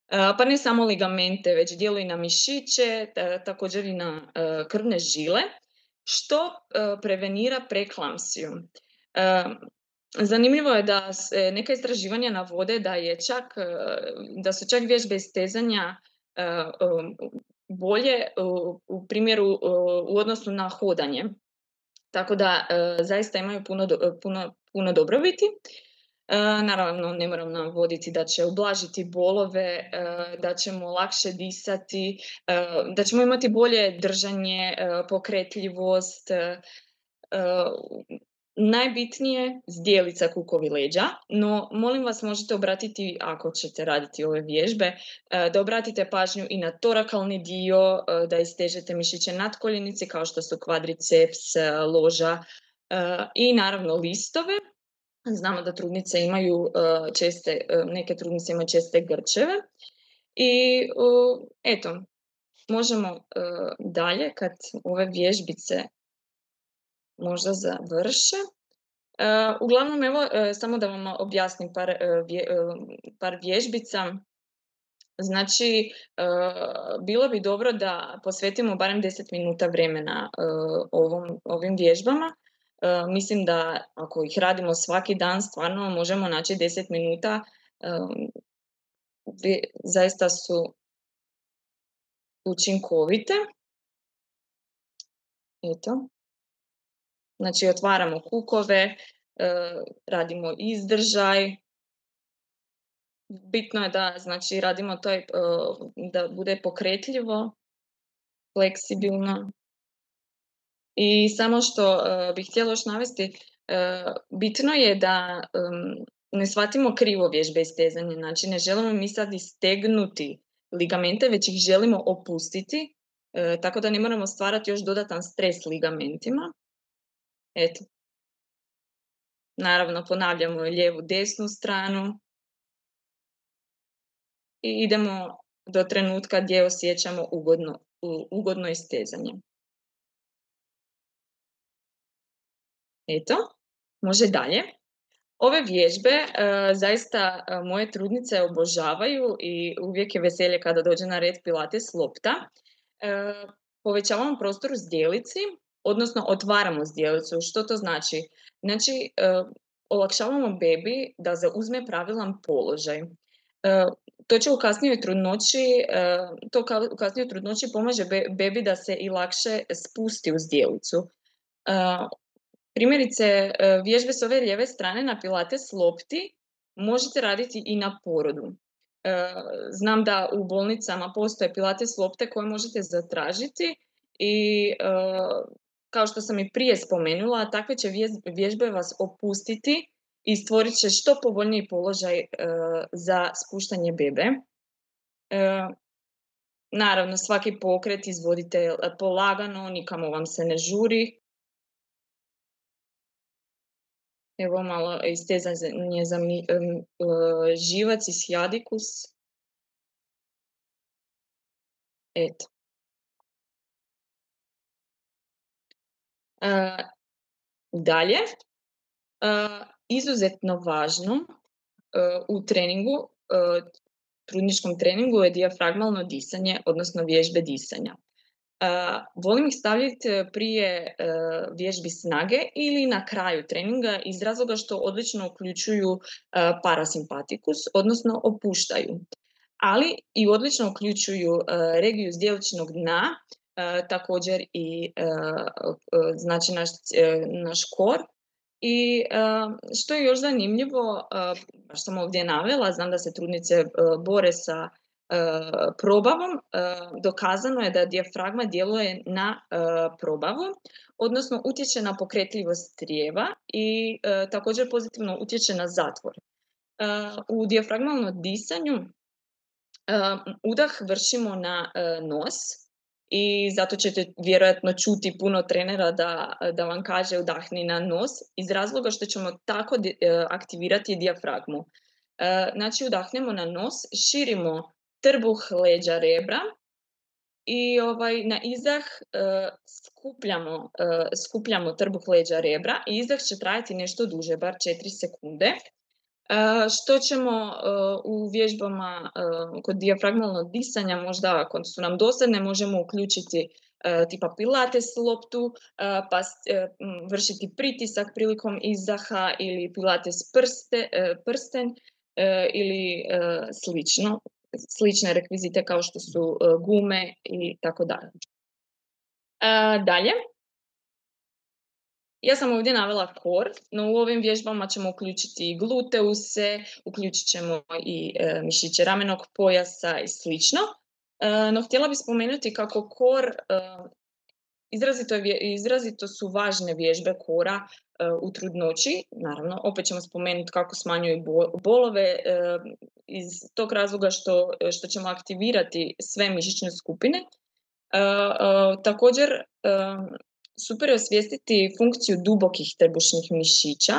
pa ne samo ligamente, već djeluju i na mišiće, također i na krvne žile, što prevenira preklampsiju. Zanimljivo je da neka istraživanja navode da su čak vježbe istezanja bolje u primjeru u odnosu na hodanje. Tako da zaista imaju puno dobrobiti. Naravno, ne moram navoditi da će ublažiti bolove, da ćemo lakše disati, da ćemo imati bolje držanje, pokretljivost. Najbitnije zdjelica kukovi leđa, no molim vas možete obratiti, ako ćete raditi ove vježbe, da obratite pažnju i na torakalni dio, da istežete mišiće natkoljenice kao što su kvadriceps, loža i naravno listove. Znamo da trudnice imaju neke trudnice imaju česte grčeve i eto, možemo dalje kad ove vježbice možda završe. Uglavnom, evo, samo da vam objasnim par vježbica. Znači, bilo bi dobro da posvetimo barem 10 minuta vremena ovim vježbama. Mislim da ako ih radimo svaki dan, stvarno možemo naći 10 minuta. Zaista su učinkovite. Eto. Znači, otvaramo kukove, radimo izdržaj. Bitno je da radimo to da bude pokretljivo, fleksibilno. I samo što bih htjela još navesti, bitno je da ne shvatimo krivo vježbe istezanja. Znači, ne želimo mi sad istegnuti ligamente, već ih želimo opustiti, tako da ne moramo stvarati još dodatan stres ligamentima. Eto. Naravno, ponavljamo lijevu, desnu stranu i idemo do trenutka gdje osjećamo ugodno istezanje. Eto, može dalje. Ove vježbe zaista moje trudnice obožavaju i uvijek je veselje kada dođe na red pilates lopta. Povećavamo prostor u zdjelici, odnosno otvaramo zdjelicu. Što to znači? Znači, olakšavamo bebi da zauzme pravilan položaj. To će u kasnijoj trudnoći pomaže bebi da se i lakše spusti u zdjelicu. Primjerice, vježbe s ove lijeve strane na pilates lopti možete raditi i na porodu. Znam da u bolnicama postoje pilates lopte koje možete zatražiti i kao što sam i prije spomenula, takve će vježbe vas opustiti i stvorit će što povoljniji položaj za spuštanje bebe. Naravno, svaki pokret izvodite polagano, nikamo vam se ne žuri. Evo malo istezanje za živac i sciaticus. Eto. Dalje, izuzetno važno u treningu, trudničkom treningu je dijafragmalno disanje, odnosno vježbe disanja. Volim ih stavljati prije vježbi snage ili na kraju treninga iz razloga što odlično uključuju parasimpatikus, odnosno opuštaju. Ali i odlično uključuju regiju zdjeličnog dna, također i znači naš kor. I što je još zanimljivo, baš sam ovdje navela, znam da se trudnice bore sa probavom, dokazano je da dijafragma djeluje na probavu, odnosno utječe na pokretljivost crijeva i također pozitivno utječe na zatvor. U dijafragmalnom disanju udah vršimo na nos, i zato ćete vjerojatno čuti puno trenera da vam kaže udahni na nos, iz razloga što ćemo tako aktivirati dijafragmu. Znači udahnemo na nos, širimo trbuh, leđa, rebra i na izdah skupljamo trbuh, leđa, rebra i izdah će trajati nešto duže, bar 4 sekunde. Što ćemo u vježbama kod dijafragmalnog disanja, možda ako su nam dosadne, možemo uključiti tipa pilates loptu, pa vršiti pritisak prilikom izdaha ili pilates prsten ili slične rekvizite kao što su gume i tako dalje. Dalje. Ja sam ovdje navela core, no u ovim vježbama ćemo uključiti i gluteuse, uključit ćemo i mišiće ramenog pojasa i slično. No htjela bih spomenuti kako core, izrazito su važne vježbe kora u trudnoći. Naravno, opet ćemo spomenuti kako smanjuju bolove iz tog razloga što ćemo aktivirati sve mišićne skupine. Također, super je osvijestiti funkciju dubokih trbušnih mišića.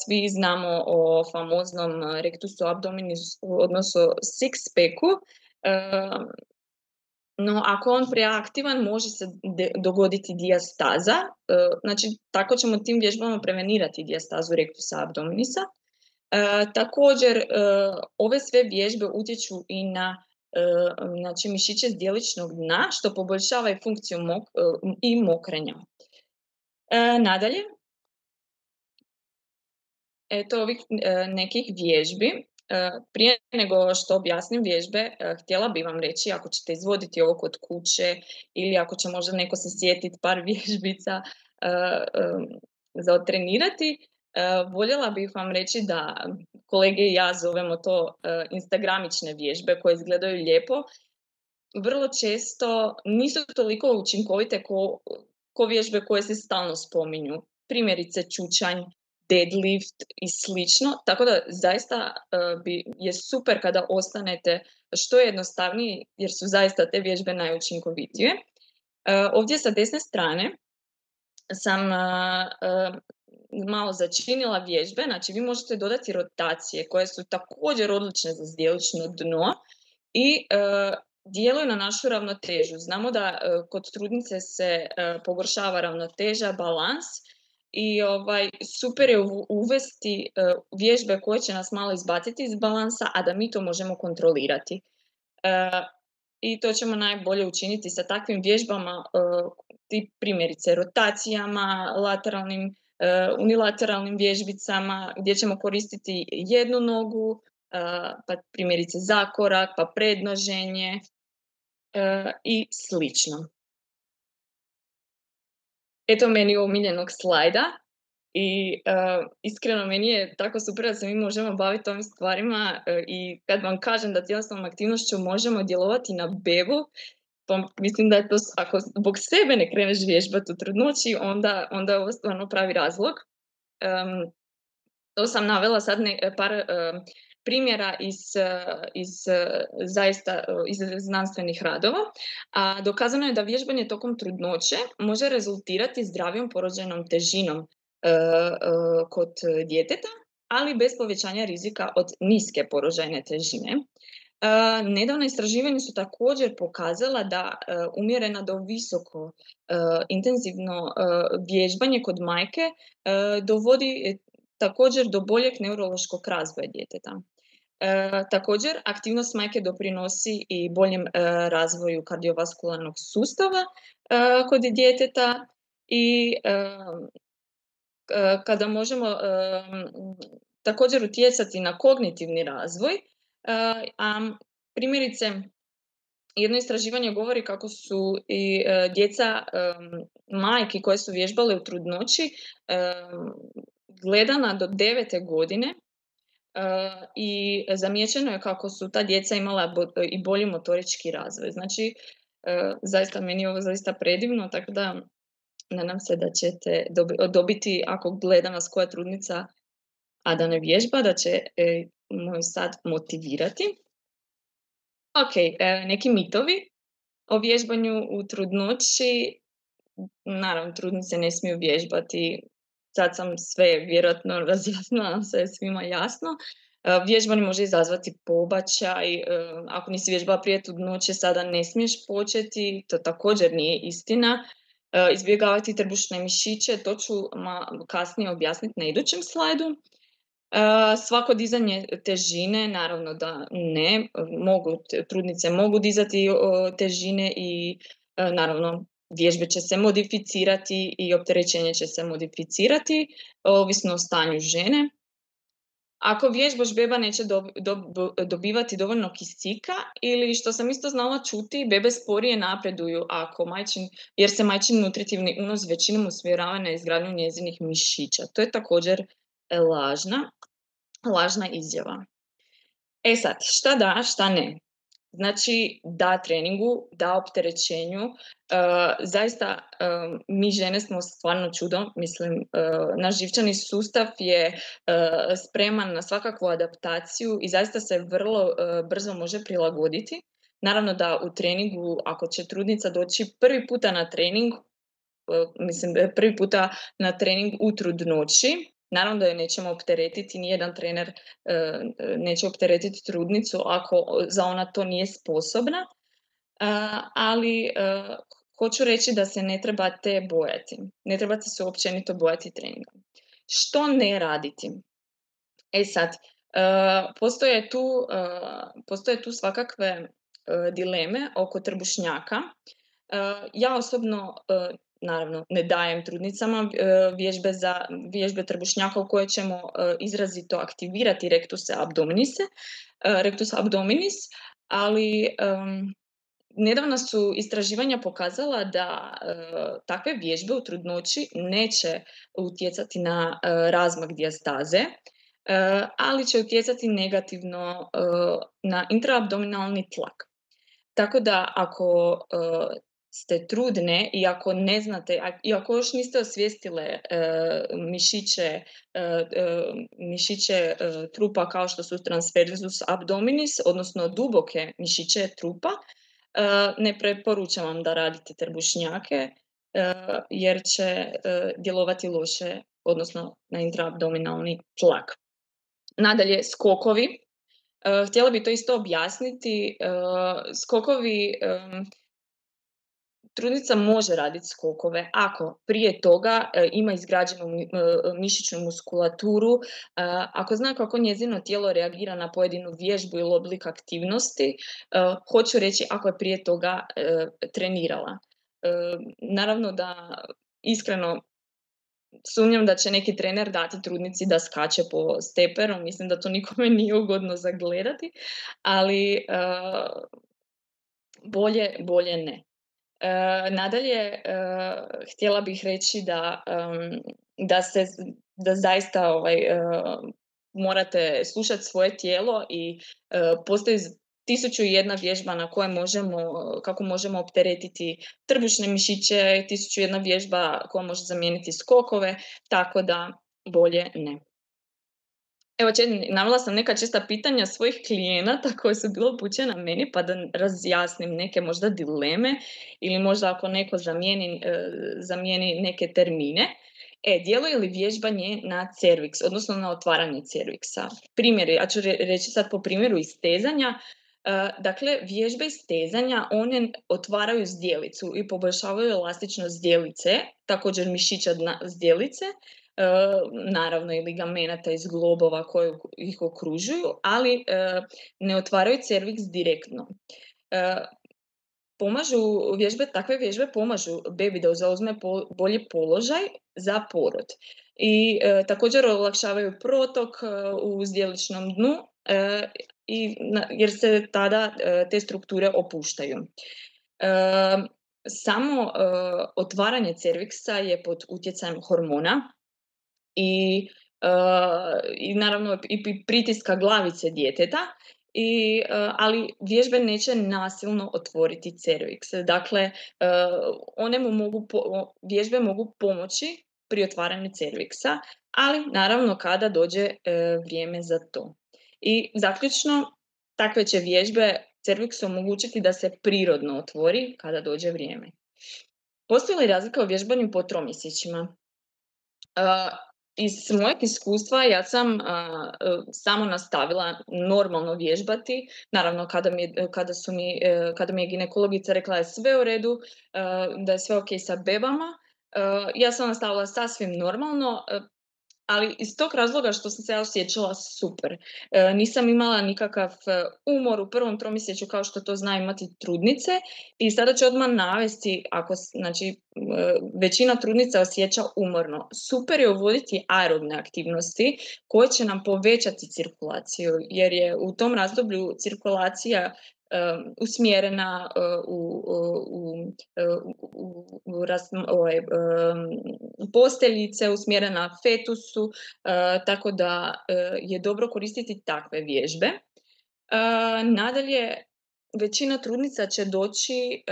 Svi znamo o famoznom rectusu abdominis, odnosno six-packu. No, ako on preaktivan, može se dogoditi dijastaza. Znači, tako ćemo tim vježbama prevenirati dijastazu rectusa abdominisa. Također, ove sve vježbe utječu i na mišiće zdjeličnog dna, što poboljšava i funkciju i mokrenja. Nadalje, eto ovih nekih vježbi. Prije nego što objasnim vježbe, htjela bih vam reći, ako ćete izvoditi ovo kod kuće ili ako će možda neko se sjetiti par vježbica za otrenirati, voljela bih vam reći da kolege i ja zovemo to instagramične vježbe koje izgledaju lijepo. Vrlo često nisu toliko učinkovite ko vježbe koje se stalno spominju. Primjerice čučanj, deadlift i slično. Tako da zaista je super kada ostanete što jednostavniji jer su zaista te vježbe najučinkovitije. Ovdje sa desne strane sam malo začinila vježbe, znači vi možete dodati rotacije koje su također odlične za zdjelično dno i djeluju na našu ravnotežu. Znamo da kod trudnice se pogoršava ravnoteža, balans i super je uvesti vježbe koje će nas malo izbaciti iz balansa, a da mi to možemo kontrolirati. I to ćemo najbolje učiniti sa takvim vježbama, primjerice rotacijama, unilateralnim vježbicama gdje ćemo koristiti jednu nogu, pa primjerice zakorak, pa prednoženje i slično. Eto meni omiljenog slajda i iskreno meni je tako super da se mi možemo baviti ovim stvarima i kad vam kažem da tjelesnom aktivnošću možemo djelovati na bebu, pa mislim da je to, ako zbog sebe ne kreneš vježbati u trudnoći, onda je ovo stvarno pravi razlog. To sam navela sad par primjera iz znanstvenih radova. A dokazano je da vježbanje tokom trudnoće može rezultirati zdravijom porođajnom težinom kod djeteta, ali bez povećanja rizika od niske porođajne težine. Nedavna istraživanja su također pokazala da umjerena do visoko intenzivno vježbanje kod majke dovodi također do boljeg neurološkog razvoja djeteta. Također, aktivnost majke doprinosi i boljem razvoju kardiovaskularnog sustava kod djeteta i kada možemo također utjecati na kognitivni razvoj. A primjerice, jedno istraživanje govori kako su i djeca majki koje su vježbale u trudnoći gledana do 9. godine i zamijećeno je kako su ta djeca imala i bolji motorički razvoj. Znači, zaista meni je ovo zaista predivno, tako da nadam se da ćete dobiti, ako gleda nas koja trudnica, a da ne vježba, da će moj sad motivirati. Ok, neki mitovi o vježbanju u trudnoći, naravno trudnice ne smiju vježbati, sad sam sve vjerojatno razjasnila, sve je svima jasno. Vježbanje može izazvati pobačaj, ako nisi vježbala prije trudnoće sada ne smiješ početi, to također nije istina. Izbjegavati trbušne mišiće, to ću kasnije objasniti na idućem slajdu. Svako dizanje težine, naravno da ne, trudnice mogu dizati težine i naravno vježbe će se modificirati i opterećenje će se modificirati, ovisno o stanju žene. Ako vježbaš, beba neće dobivati dovoljno kisika ili, što sam isto znala čuti, bebe sporije napreduju jer se majčin nutritivni unos većinom usmjerava na izgradnju njezinih mišića. To je također lažna izjava. Sad, šta da, šta ne? Znači, da treningu, da opterećenju. Zaista, mi žene smo stvarno čudo. Mislim, naš živčani sustav je spreman na svakakvu adaptaciju i zaista se vrlo brzo može prilagoditi. Naravno da u treningu, ako će trudnica doći prvi puta na trening u trudnoći, naravno da je nećemo opteretiti, nijedan trener neće opteretiti trudnicu ako za ona to nije sposobna, ali hoću reći da se ne trebate bojati. Ne trebate se općenito bojati treninga. Što ne raditi? Sad, postoje tu svakakve dileme oko trbušnjaka. Ja osobno naravno ne dajem trudnicama vježbe trbušnjaka u koje ćemo izrazito aktivirati rectus abdominis, ali nedavna su istraživanja pokazala da takve vježbe u trudnoći neće utjecati na razmak dijastaze, ali će utjecati negativno na intraabdominalni tlak. Tako da ako ste trudne i ako ne znate, i ako još niste osvijestile mišiće trupa kao što su transversus abdominis, odnosno duboke mišiće trupa, ne preporučam vam da radite trbušnjake jer će djelovati loše, odnosno na intraabdominalni tlak. Nadalje, skokovi. Htjela bi to isto objasniti. Skokovi, trudnica može raditi skokove ako prije toga ima izgrađenu mišićnu muskulaturu, ako zna kako njezino tijelo reagira na pojedinu vježbu ili oblik aktivnosti, hoću reći ako je prije toga trenirala. Naravno da iskreno sumnjam da će neki trener dati trudnici da skače po steperu, mislim da to nikome nije ugodno za gledati, ali bolje ne. Nadalje, htjela bih reći da zaista morate slušati svoje tijelo i postoji 1001 vježba na koje kako možemo opteretiti trbušne mišiće, 1001 vježba koja može zamijeniti skokove, tako da bolje ne. Evo, navela sam neka česta pitanja svojih klijenata koje su bilo upućena meni, pa da razjasnim neke možda dileme ili možda ako neko zamijeni neke termine. Djeluje li vježbanje na cerviks, odnosno na otvaranje cerviksa? Primjeri, ja ću reći sad po primjeru istezanja. Dakle, vježbe istezanja, one otvaraju zdjelicu i poboljšavaju elastičnost zdjelice, također mišića zdjelice, naravno i ligamenata iz globova koje ih okružuju, ali ne otvaraju cerviks direktno. Takve vježbe pomažu bebi da zauzme bolji položaj za porod i također olakšavaju protok u zdjeličnom dnu jer se tada te strukture opuštaju. Samo otvaranje cerviksa je pod utjecajem hormona i naravno i pritiska glavice djeteta, ali vježbe neće nasilno otvoriti cerviks. Dakle, vježbe mogu pomoći pri otvaranju cerviksa, ali naravno kada dođe vrijeme za to. I zaključno, takve će vježbe cerviksu omogućiti da se prirodno otvori kada dođe vrijeme. Postoji li razlika u vježbanju po tromjesečjima? Iz mojeg iskustva ja sam samo nastavila normalno vježbati. Naravno, kada mi je ginekologica rekla je sve u redu, da je sve ok sa bebama, ja sam nastavila sasvim normalno, ali iz tog razloga što sam se ja osjećala super. Nisam imala nikakav umor u prvom tromjesečju kao što to zna imati trudnice i sada ću odmah navesti, većina trudnica osjeća umorno. Super je uvoditi aerobne aktivnosti koje će nam povećati cirkulaciju, jer je u tom razdoblju cirkulacija usmjerena u posteljice, usmjerena fetusu, tako da je dobro koristiti takve vježbe. Nadalje, većina trudnica će doći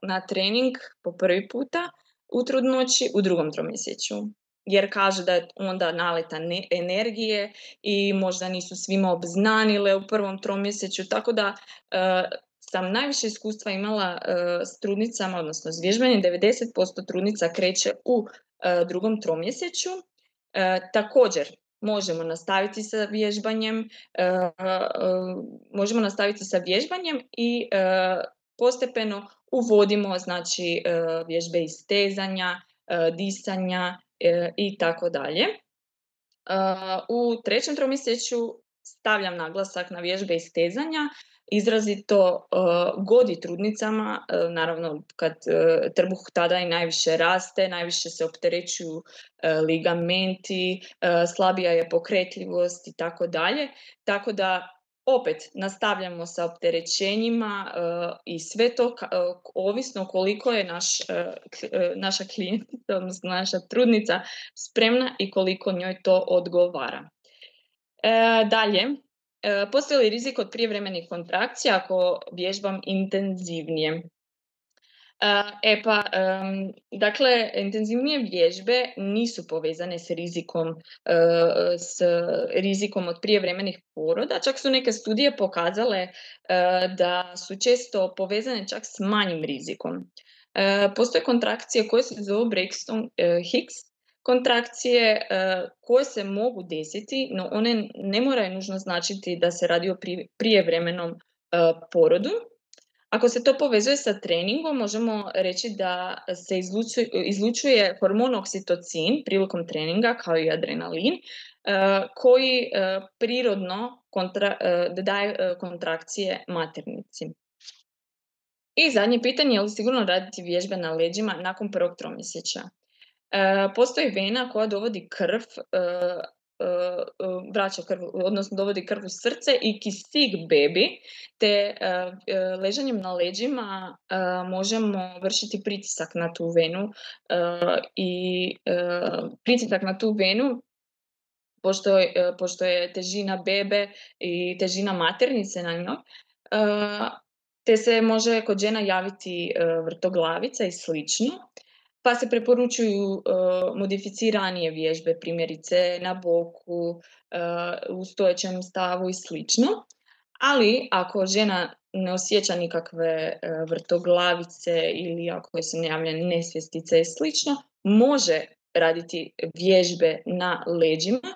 na trening po prvi puta u trudnoći u drugom tromjesečju, jer kaže da je onda naleta energije i možda nisu svima obznanile u prvom tromjesečju, tako da sam najviše iskustva imala s trudnicama, odnosno s vježbanjem. 90% trudnica kreće u drugom tromjesečju. Također, možemo nastaviti sa vježbanjem i postepeno uvodimo vježbe istezanja, disanja i tako dalje. U trećem tromjesečju stavljam naglasak na vježbe istezanja, izrazito godi trudnicama, naravno kad trbuh tada i najviše raste, najviše se opterećuju ligamenti, slabija je pokretljivost i tako dalje, tako da opet nastavljamo sa opterećenjima i sve to ovisno koliko je naša klijentica, odnosno naša trudnica spremna i koliko njoj to odgovara. Dalje, postoji li rizik od prijevremenih kontrakcija ako vježbam intenzivnije? Dakle, intenzivnije vježbe nisu povezane s rizikom od prijevremenih poroda. Čak su neke studije pokazale da su često povezane čak s manjim rizikom. Postoje kontrakcije koje se zovu Braxton-Hicks kontrakcije koje se mogu desiti, no one ne moraju nužno značiti da se radi o prijevremenom porodu. Ako se to povezuje sa treningom, možemo reći da se izlučuje hormon oksitocin prilikom treninga, kao i adrenalin, koji prirodno daje kontrakcije maternici. I zadnje pitanje, je li sigurno raditi vježbe na leđima nakon prvog tromjesečja? Postoji vena koja dovodi krv, vraća krv, odnosno dovodi krv u srce i kisik bebi, te ležanjem na leđima možemo vršiti pritisak na tu venu i pritisak na tu venu, pošto je težina bebe i težina maternice na njoj, te se može kod žena javiti vrtoglavica i slično. Pa se preporučuju modificiranije vježbe, primjerice na boku, u stojećem stavu i slično. Ali ako žena ne osjeća nikakve vrtoglavice ili ako joj se ne javlja nesvjestica i slično, može raditi vježbe na leđima,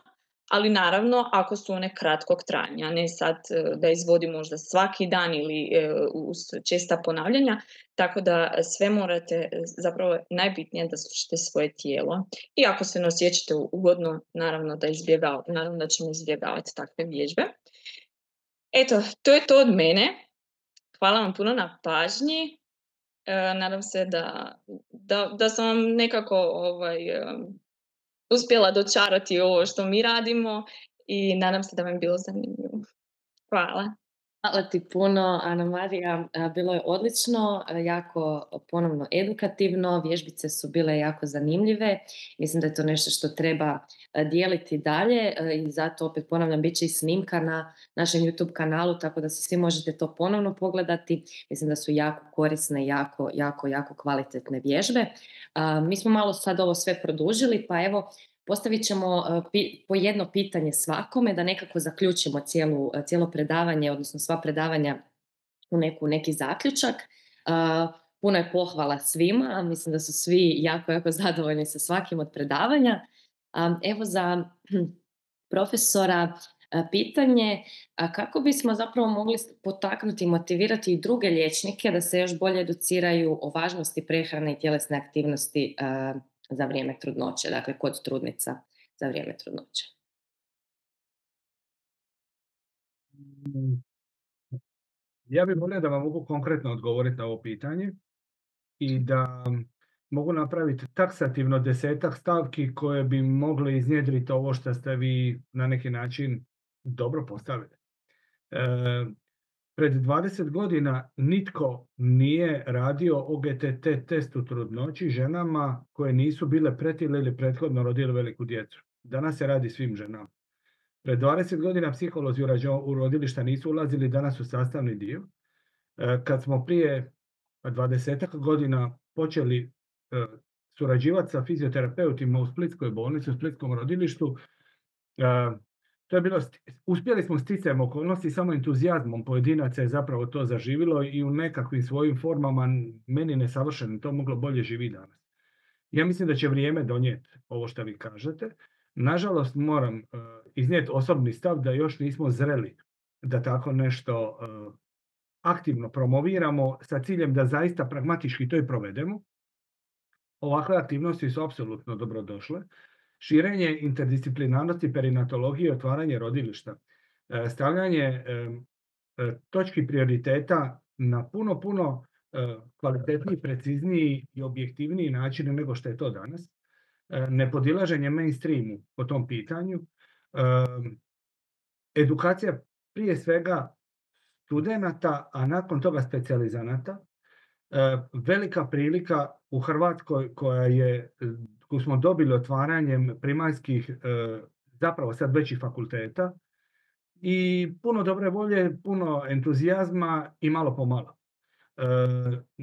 ali naravno ako su one kratkog trajanja, ne sad da izvodi možda svaki dan ili uz česta ponavljanja, tako da sve morate, zapravo najbitnije da slušate svoje tijelo. I ako se ne osjećate ugodno, naravno da ćemo izbjegavati takve vježbe. Eto, to je to od mene. Hvala vam puno na pažnji. Nadam se da sam vam nekako uspjela dočarati ovo što mi radimo i nadam se da vam je bilo zanimljivo. Hvala. Hvala ti puno, Ana-Marija. Bilo je odlično, jako ponovno edukativno, vježbice su bile jako zanimljive. Mislim da je to nešto što treba dijeliti dalje i zato opet ponavljam, bit će i snimka na našem YouTube kanalu, tako da si svi možete to ponovno pogledati. Mislim da su jako korisne, jako kvalitetne vježbe. Mi smo malo sad ovo sve produžili, pa evo, postavit ćemo po jedno pitanje svakome da nekako zaključimo cijelo predavanje, odnosno sva predavanja u neki zaključak. Puno je pohvala svima, mislim da su svi jako, jako zadovoljni sa svakim od predavanja. Evo za profesora pitanje kako bismo zapravo mogli potaknuti i motivirati i druge liječnike da se još bolje educiraju o važnosti prehrane i tjelesne aktivnosti za vrijeme trudnoće, dakle kod trudnica za vrijeme trudnoće. Ja bih volio da vam mogu konkretno odgovoriti na ovo pitanje i da mogu napraviti taksativno 10-ak stavki koje bi mogle iznjedriti ovo što ste vi na neki način dobro postavili. Pred 20 godina nitko nije radio OGTT test u trudnoći ženama koje nisu bile pretile ili prethodno rodile veliku djecu. Danas se radi svim ženama. Pred 20 godina psiholozi u rodilišta nisu ulazili, danas su sastavni dio. Kad smo prije 20 godina počeli surađivati sa fizioterapeutima u Splitskoj bolnici, u Splitskom rodilištu, to je bilo, uspjeli smo sticajem okolnosti, samo entuzijazmom pojedinaca je zapravo to zaživilo i u nekakvim svojim formama, meni nesavršenim, to moglo bolje živjeti danas. Ja mislim da će vrijeme donijeti ovo što vi kažete. Nažalost, moram iznijeti osobni stav da još nismo zreli da tako nešto aktivno promoviramo sa ciljem da zaista pragmatički to i provedemo. Ovakve aktivnosti su apsolutno dobrodošle. Širenje interdisciplinarnosti, perinatologije i otvaranje rodilišta. Stavljanje točki prioriteta na puno kvalitetniji, precizniji i objektivniji način nego što je to danas. Nepodilaženje mainstreamu po tom pitanju. Edukacija prije svega studenata, a nakon toga specijalizanata. Velika prilika u Hrvatskoj koju smo dobili otvaranjem primaljskih, zapravo sad većih fakulteta i puno dobre volje, puno entuzijazma i malo po malo.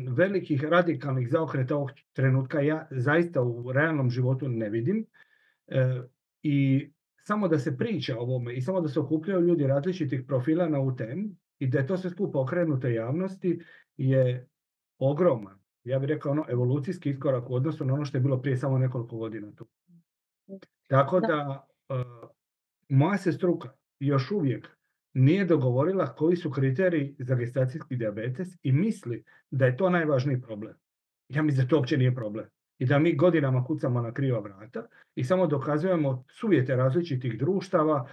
Velikih radikalnih zaokreta ovog trenutka ja zaista u realnom životu ne vidim i samo da se priča o ovome i samo da se okupljaju ljudi različitih profila na ovu temu i da je to sve skupo okrenuto javnosti je ogroman, ja bih rekao evolucijski iskorak u odnosu na ono što je bilo prije samo nekoliko godina tu. Tako da moja se struka još uvijek nije dogovorila koji su kriteriji za gestacijski dijabetes i misli da je to najvažniji problem. Ja mislim da to uopće nije problem. I da mi godinama kucamo na kriva vrata i samo dokazujemo suvjete različitih društava,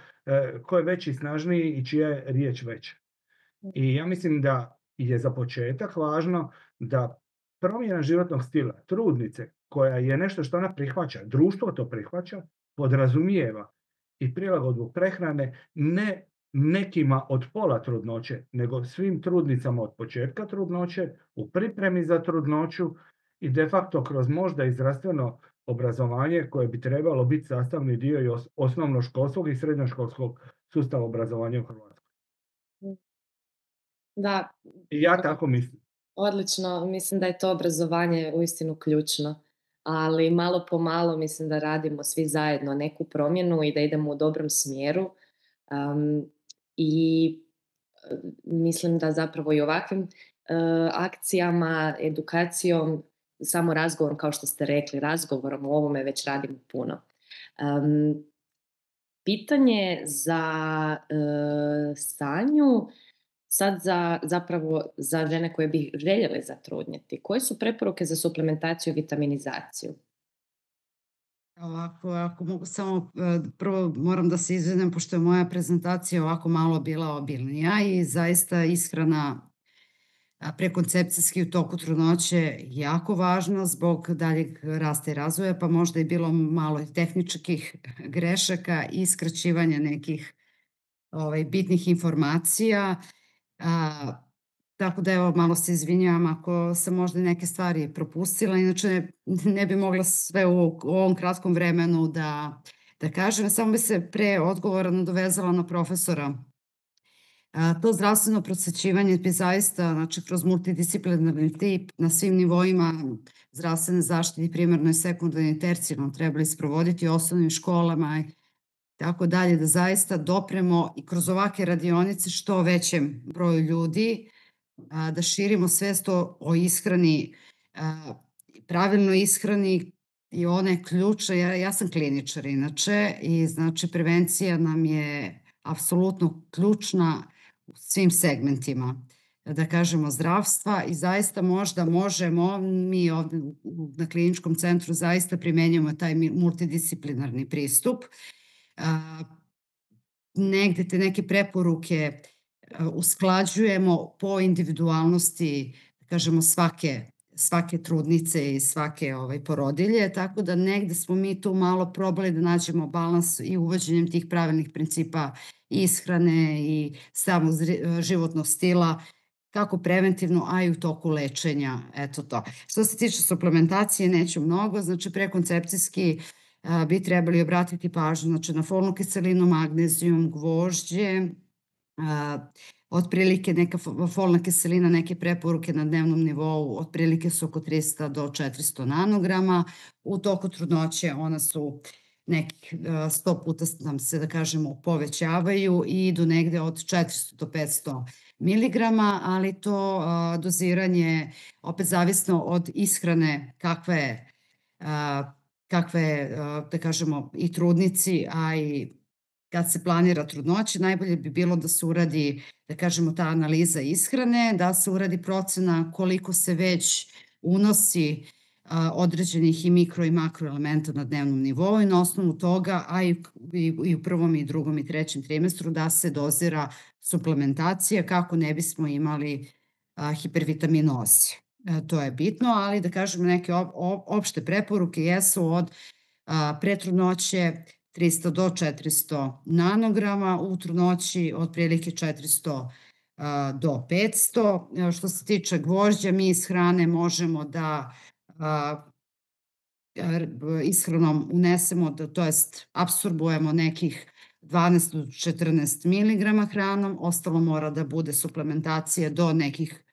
ko je veći, snažniji i čija je riječ veća. I ja mislim da je za početak važno da promjena životnog stila trudnice, koja je nešto što ona prihvaća, društvo to prihvaća, podrazumijeva i prilagodbu prehrane ne nekima od pola trudnoće, nego svim trudnicama od početka trudnoće, u pripremi za trudnoću i de facto kroz možda i zdravstveno obrazovanje koje bi trebalo biti sastavni dio i osnovnoškolskog i srednjoškolskog sustava obrazovanja u Hrvatskoj. Da. I ja tako mislim. Odlično, mislim da je to obrazovanje uistinu ključno, ali malo po malo mislim da radimo svi zajedno neku promjenu i da idemo u dobrom smjeru. I mislim da zapravo i ovakvim akcijama, edukacijom, samo razgovorom, kao što ste rekli, razgovorom o ovome već radimo puno. Pitanje za Sanju, sad za žene koje bi željele zatrudnjeti. Koje su preporuke za suplementaciju i vitaminizaciju? Ovako, ako mogu samo, prvo moram da se izvedem, pošto je moja prezentacija ovako malo bila obilnija i zaista ishrana prekoncepcijski u toku trudnoće jako važna zbog daljeg rasta i razvoja, pa možda je bilo malo tehničkih grešaka i skraćivanja nekih bitnih informacija. Tako da evo, malo se izvinjavam ako sam možda neke stvari propustila, inače ne bi mogla sve u ovom kratkom vremenu da kažem. Samo bi se pre odgovora nadovezala na profesora. To zdravstveno prosvećivanje bi zaista, znači kroz multidisciplinarni tip na svim nivoima zdravstvene zaštite, primarno i sekundarno i tercijarno trebali sprovoditi u osnovnim školama i tako dalje, da zaista dopremo i kroz ovake radionice što većem broju ljudi da širimo svest o ishrani, pravilnoj ishrani i one ključe. Ja sam kliničar inače i znači prevencija nam je apsolutno ključna u svim segmentima, da kažemo, zdravstva i zaista možda možemo, mi ovde na kliničkom centru zaista primenjujemo taj multidisciplinarni pristup. Negde te neke preporuke usklađujemo po individualnosti, da kažemo, svake trudnice i svake porodilje, tako da negde smo mi tu malo probali da nađemo balans i uvođenjem tih pravilnih principa ishrane i samog životnog stila, kako preventivno, a i u toku lečenja, eto to. Što se tiče suplementacije, neću mnogo, znači prekoncepcijski bi trebali obratiti pažnju, znači, na folnu kiselinu, magnezijum, gvožđe, otprilike neka folna kiselina, neke preporuke na dnevnom nivou, otprilike su oko 300 do 400 nanograma. U toku trudnoće ona su nekih 100 puta nam se, da kažemo, povećavaju i idu negde od 400 do 500 miligrama, ali to doziranje opet zavisno od ishrane kakve, da kažemo, i trudnici, a i kad se planira trudnoća, najbolje bi bilo da se uradi, da kažemo, ta analiza ishrane, da se uradi procena koliko se već unosi određenih i mikro i makroelementa na dnevnom nivou i na osnovu toga, a i u prvom i drugom i trećem trimestru, da se dozira suplementacija kako ne bismo imali hipervitaminoze. To je bitno, ali da kažemo neke opšte preporuke jesu od pretrudnoće 300 do 400 nanograma, u trudnoći otprilike 400 do 500. Što se tiče gvožđa, mi iz hrane možemo da ishranom unesemo, to jest apsorbujemo nekih 12 do 14 miligrama hranom, ostalo mora da bude suplementacija do nekih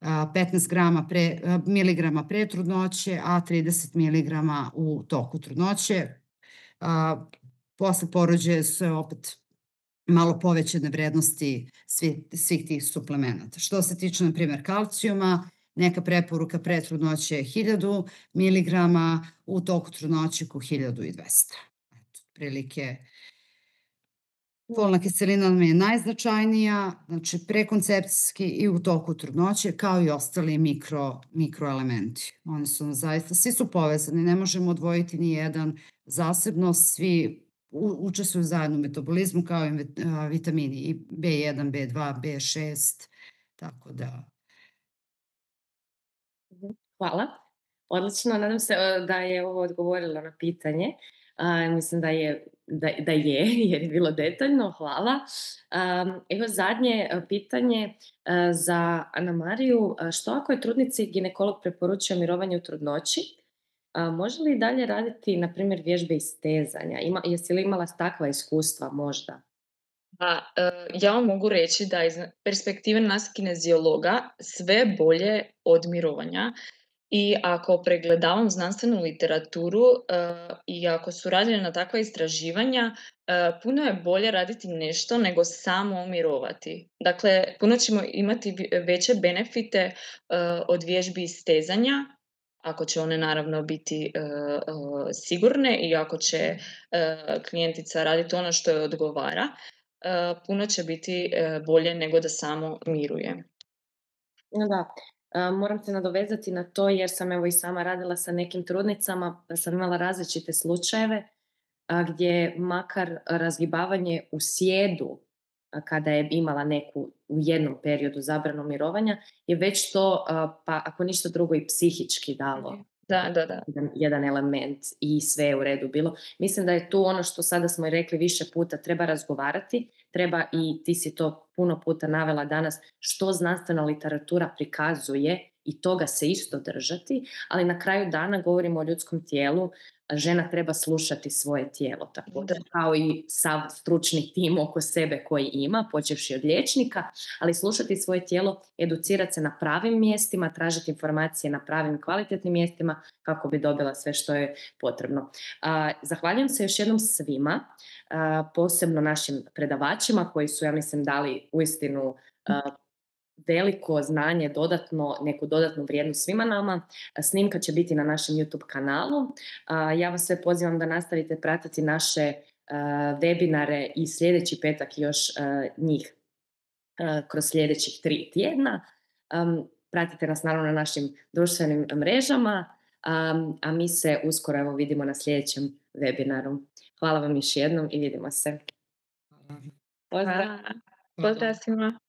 15 miligrama pre trudnoće, a 30 miligrama u toku trudnoće. Posle porođaja su opet malo povećane vrednosti svih tih suplemenata. Što se tiče, na primjer, kalcijuma, neka preporuka pre trudnoće je 1000 miligrama, u toku trudnoće oko 1200. Otprilike, folna kiselina nam je najznačajnija, znači prekoncepcijski i u toku trudnoće, kao i ostali mikroelementi. Oni su zaista, svi su povezani, ne možemo odvojiti ni jedan zasebno, svi učestvuju zajedno u metabolizmu, kao i vitamini i B1, B2, B6, tako da. Hvala. Odlično, nadam se da je ovo odgovorilo na pitanje. Mislim da je, jer je bilo detaljno, hvala. Evo zadnje pitanje za Anamariju. Što ako je trudnici ginekolog preporučio mirovanje u trudnoći? Može li dalje raditi, na primjer, vježbe istezanja? Jesi li imala takva iskustva možda? Ja vam mogu reći da iz perspektive nas kineziologa sve bolje od mirovanja. I ako pregledavam znanstvenu literaturu i ako su rađena takva istraživanja, puno je bolje raditi nešto nego samo mirovati. Dakle, puno ćemo imati veće benefite od vježbi istezanja, ako će one naravno biti sigurne i ako će klijentica raditi ono što joj odgovara, puno će biti bolje nego da samo miruje. Da. Moram se nadovezati na to jer sam evo i sama radila sa nekim trudnicama, sam imala različite slučajeve gdje makar razgibavanje u sjedu kada je imala neku u jednom periodu zabranu mirovanja je već to, pa ako ništa drugo i psihički dalo. Da. Jedan element i sve je u redu bilo. Mislim da je tu ono što sada smo i rekli više puta, treba razgovarati, treba, i ti si to puno puta navela danas, što znanstvena literatura prikazuje i toga se isto držati, ali na kraju dana govorimo o ljudskom tijelu, žena treba slušati svoje tijelo također, kao i sav stručni tim oko sebe koji ima, počevši od liječnika, ali slušati svoje tijelo, educirati se na pravim mjestima, tražiti informacije na pravim kvalitetnim mjestima kako bi dobila sve što je potrebno. Zahvaljujem se još jednom svima, posebno našim predavačima koji su, ja mislim, dali uistinu veliko znanje, neku dodatnu vrijednost svima nama. Snimka će biti na našem YouTube kanalu. Ja vas sve pozivam da nastavite pratiti naše webinare i sljedeći petak još njih kroz sljedećih 3 tjedna. Pratite nas naravno na našim društvenim mrežama, a mi se uskoro evo vidimo na sljedećem webinaru. Hvala vam još jednom i vidimo se. Pozdrav! Pozdrav svima!